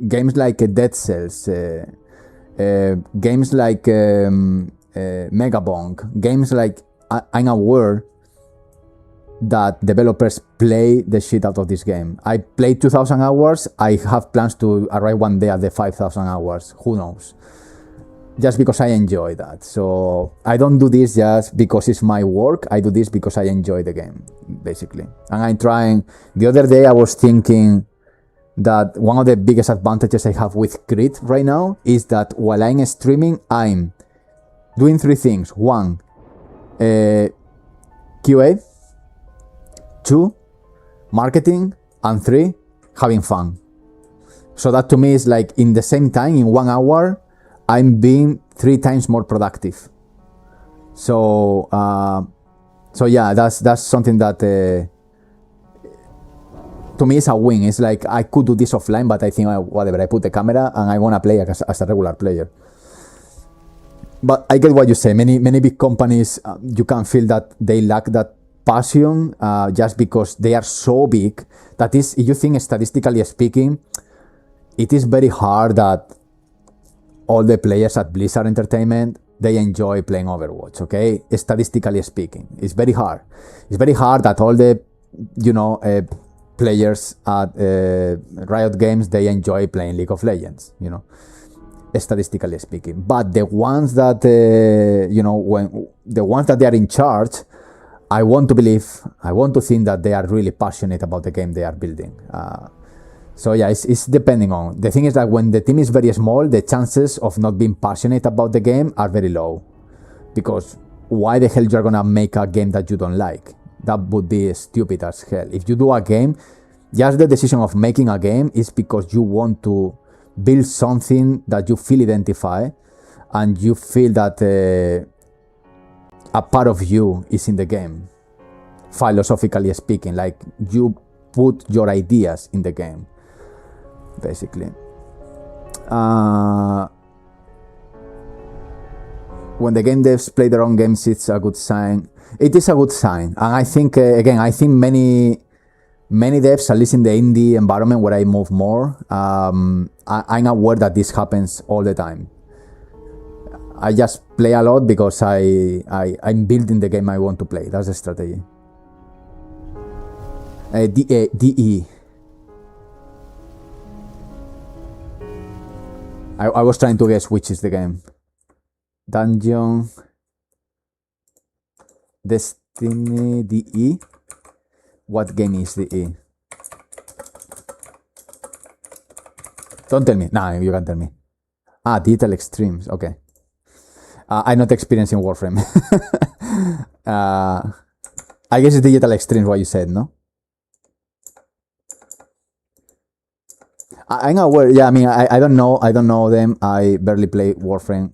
games like Dead Cells, games like Megabonk, games like I'm aware that developers play the shit out of this game. I played 2,000 hours. I have plans to arrive one day at the 5,000 hours. Who knows? Just because I enjoy that. So I don't do this just because it's my work. I do this because I enjoy the game, basically. And I'm trying. The other day I was thinking that one of the biggest advantages I have with CRETE right now is that while I'm streaming, I'm doing 3 things. 1, QA. 2, marketing. And 3, having fun. So that to me is like in the same time, in 1 hour, I'm being 3 times more productive. So yeah, that's something that to me is a win. It's like I could do this offline, but I think whatever, I put the camera and I wanna play as a regular player. But I get what you say. Many big companies, you can feel that they lack that passion just because they are so big. That is, if you think statistically speaking, it is very hard that all the players at Blizzard Entertainment, they enjoy playing Overwatch, okay? Statistically speaking, it's very hard. It's very hard that all the, players at Riot Games, they enjoy playing League of Legends, statistically speaking. But the ones that, when the ones that they are in charge, I want to think that they are really passionate about the game they are building. So yeah, it's depending on. The thing is that when the team is very small, the chances of not being passionate about the game are very low. Because why the hell you're gonna make a game that you don't like? That would be stupid as hell. If you do a game, just the decision of making a game is because you want to build something that you feel identify and you feel that a part of you is in the game. Philosophically speaking, like you put your ideas in the game. Basically, when the game devs play their own games, it's a good sign. It is a good sign, and I think I think many devs, at least in the indie environment where I move more, I'm aware that this happens all the time. I just play a lot because I'm building the game I want to play. That's the strategy. DE. I was trying to guess which is the game. Dungeon Destiny DE. What game is DE? Don't tell me. Nah, you can't tell me. Digital Extremes. Okay. I'm not experiencing Warframe. I guess it's Digital Extremes what you said, no? I'm aware. Yeah, I mean, I don't know them. I barely play Warframe,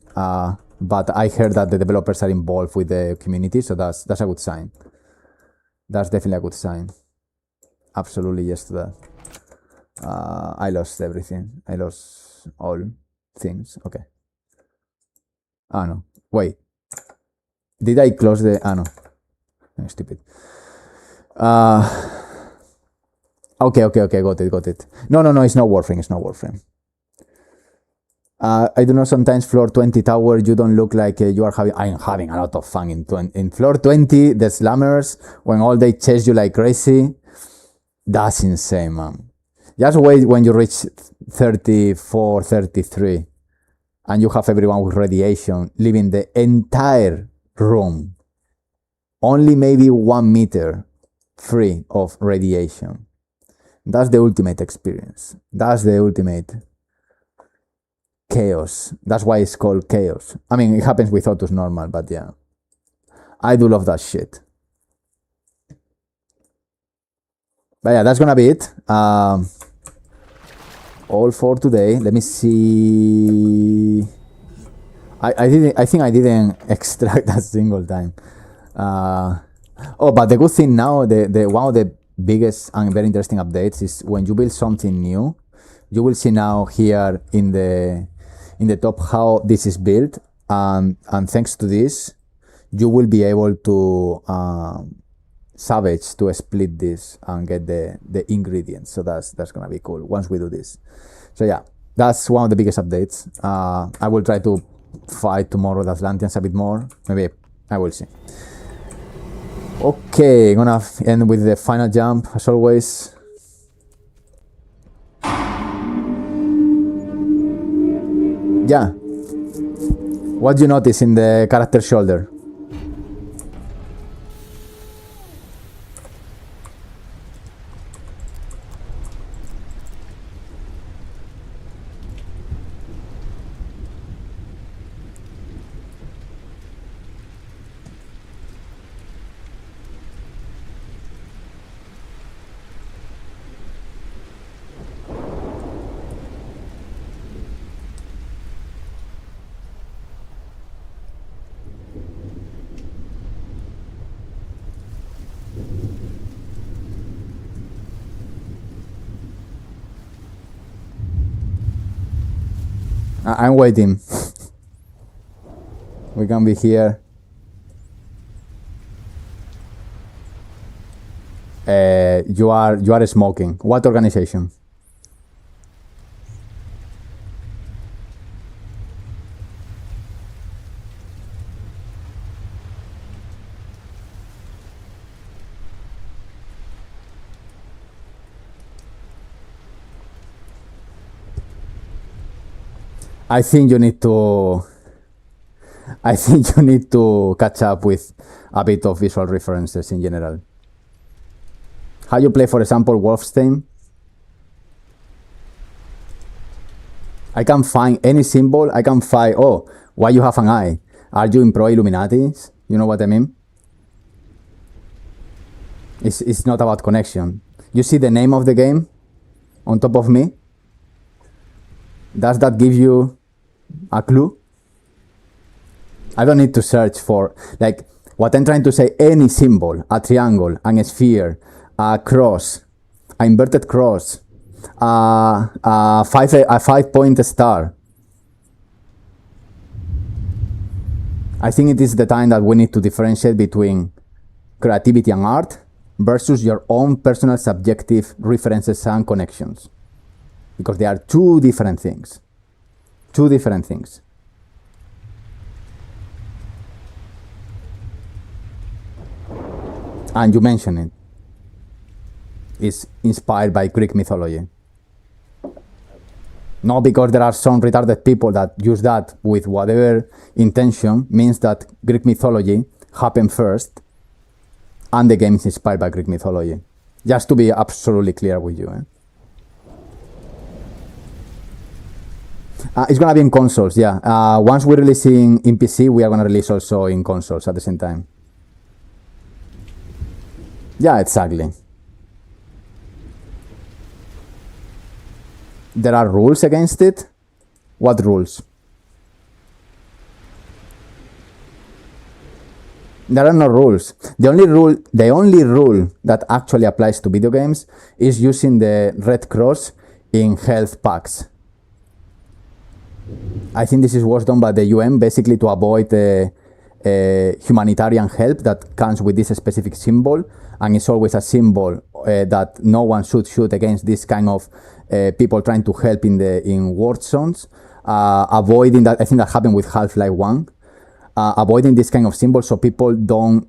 but I heard that the developers are involved with the community, so that's a good sign. That's definitely a good sign. Absolutely yes to that. I lost everything. I lost all things. Okay. No. Wait. Did I close the? No. I'm stupid. Okay, got it. No, it's not Warframe. I do know sometimes floor 20 tower, you don't look like you are having. I'm having a lot of fun in floor 20, the slammers, when all they chase you like crazy. That's insane, man. Just wait when you reach 34, 33, and you have everyone with radiation, leaving the entire room. Only maybe 1 meter free of radiation. That's the ultimate experience. That's the ultimate chaos. That's why it's called chaos. I mean, it happens with Otus normal, but yeah. I do love that shit. But yeah, that's gonna be it. All for today. Let me see. I think I didn't extract a single time. But the good thing now, the one of the biggest and very interesting updates is when you build something new, you will see now here in the top how this is built, and thanks to this you will be able to salvage to split this and get the ingredients. So that's gonna be cool once we do this. So yeah, that's one of the biggest updates. I will try to fight tomorrow the Atlanteans a bit more. Maybe I will see. Okay, gonna end with the final jump as always. Yeah. What do you notice in the character shoulder? I'm waiting. We can be here. You are smoking. What organization? I think you need to catch up with a bit of visual references in general. How you play, for example, Wolfenstein? I can find any symbol. I can find, oh, why you have an eye? Are you in pro-Illuminatis? You know what I mean? It's not about connection. You see the name of the game on top of me? Does that give you a clue? I don't need to search for, like, what I'm trying to say, any symbol, a triangle, a sphere, a cross, an inverted cross, a 5-point star. I think it is the time that we need to differentiate between creativity and art versus your own personal subjective references and connections. Because they are two different things. Two different things. And you mentioned it. It's inspired by Greek mythology. Not because there are some retarded people that use that with whatever intention, means that Greek mythology happened first and the game is inspired by Greek mythology. Just to be absolutely clear with you. It's gonna be in consoles, yeah. Once we're releasing in PC, we are gonna release also in consoles at the same time. Yeah, exactly. There are rules against it? What rules? There are no rules. The only rule that actually applies to video games is using the red cross in health packs. I think this was done by the UN basically to avoid humanitarian help that comes with this specific symbol, and it's always a symbol that no one should shoot against this kind of people trying to help in war zones. Avoiding that, I think that happened with Half-Life 1. Avoiding this kind of symbol so people don't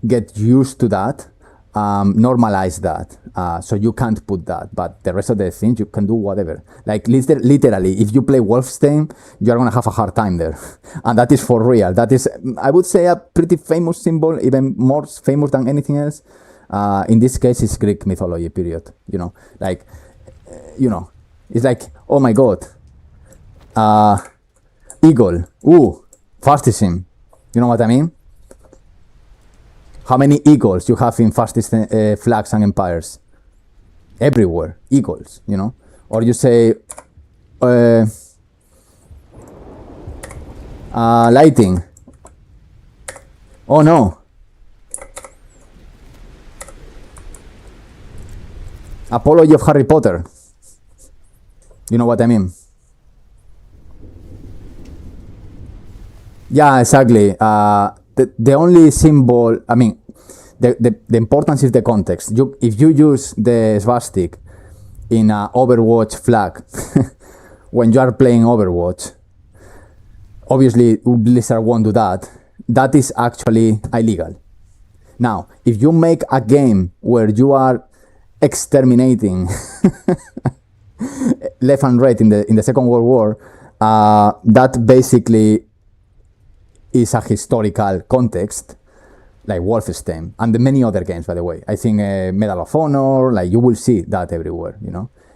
get used to that, normalize that. So you can't put that, but the rest of the things you can do whatever. Like literally, if you play Wolfenstein, you're gonna have a hard time there, and that is for real. That is, I would say, a pretty famous symbol, even more famous than anything else. In this case, it's Greek mythology. Period. You know, like, it's like, oh my god, eagle. Ooh, fascism. You know what I mean? How many eagles you have in fascist flags and empires? Everywhere, eagles, you know? Or you say, lighting. Oh no. Apology of Harry Potter. You know what I mean? Yeah, exactly. The only symbol, I mean, the importance is the context. If you use the swastika in an Overwatch flag when you are playing Overwatch, obviously Blizzard won't do that. That is actually illegal. Now, if you make a game where you are exterminating left and right in the Second World War, that basically is a historical context, like Wolfenstein and the many other games, by the way. I think Medal of Honor, like you will see that everywhere.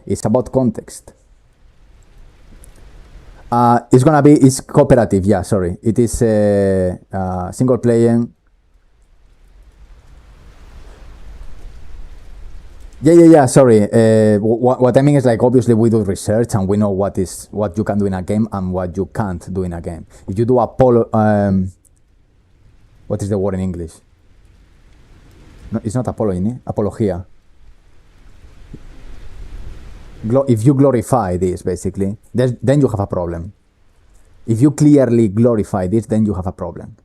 It's about context. It's cooperative. Yeah, sorry, it is single player. Yeah. Sorry. What I mean is, like, obviously we do research and we know what you can do in a game and what you can't do in a game. If you do what is the word in English? No, it's not apology. Apologia. If you glorify this, basically, then you have a problem. If you clearly glorify this, then you have a problem.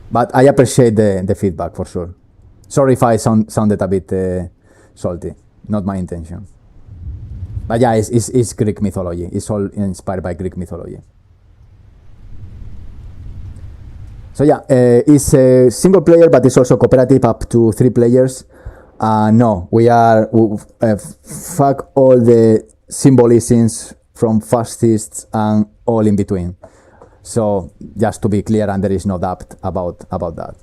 But I appreciate the feedback for sure. Sorry if I sounded a bit salty. Not my intention. But yeah, it's Greek mythology. It's all inspired by Greek mythology. So yeah, it's a single player, but it's also cooperative up to 3 players. No, we are fuck all the symbolisms from fascists and all in between. So just to be clear, and there is no doubt about that.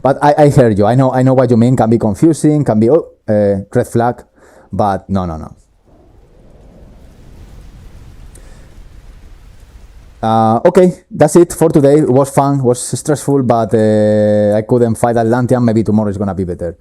But I heard you. I know what you mean. Can be confusing. Can be red flag. But no. Okay, that's it for today. It was fun. It was stressful, but I couldn't fight Atlantean. Maybe tomorrow is gonna be better.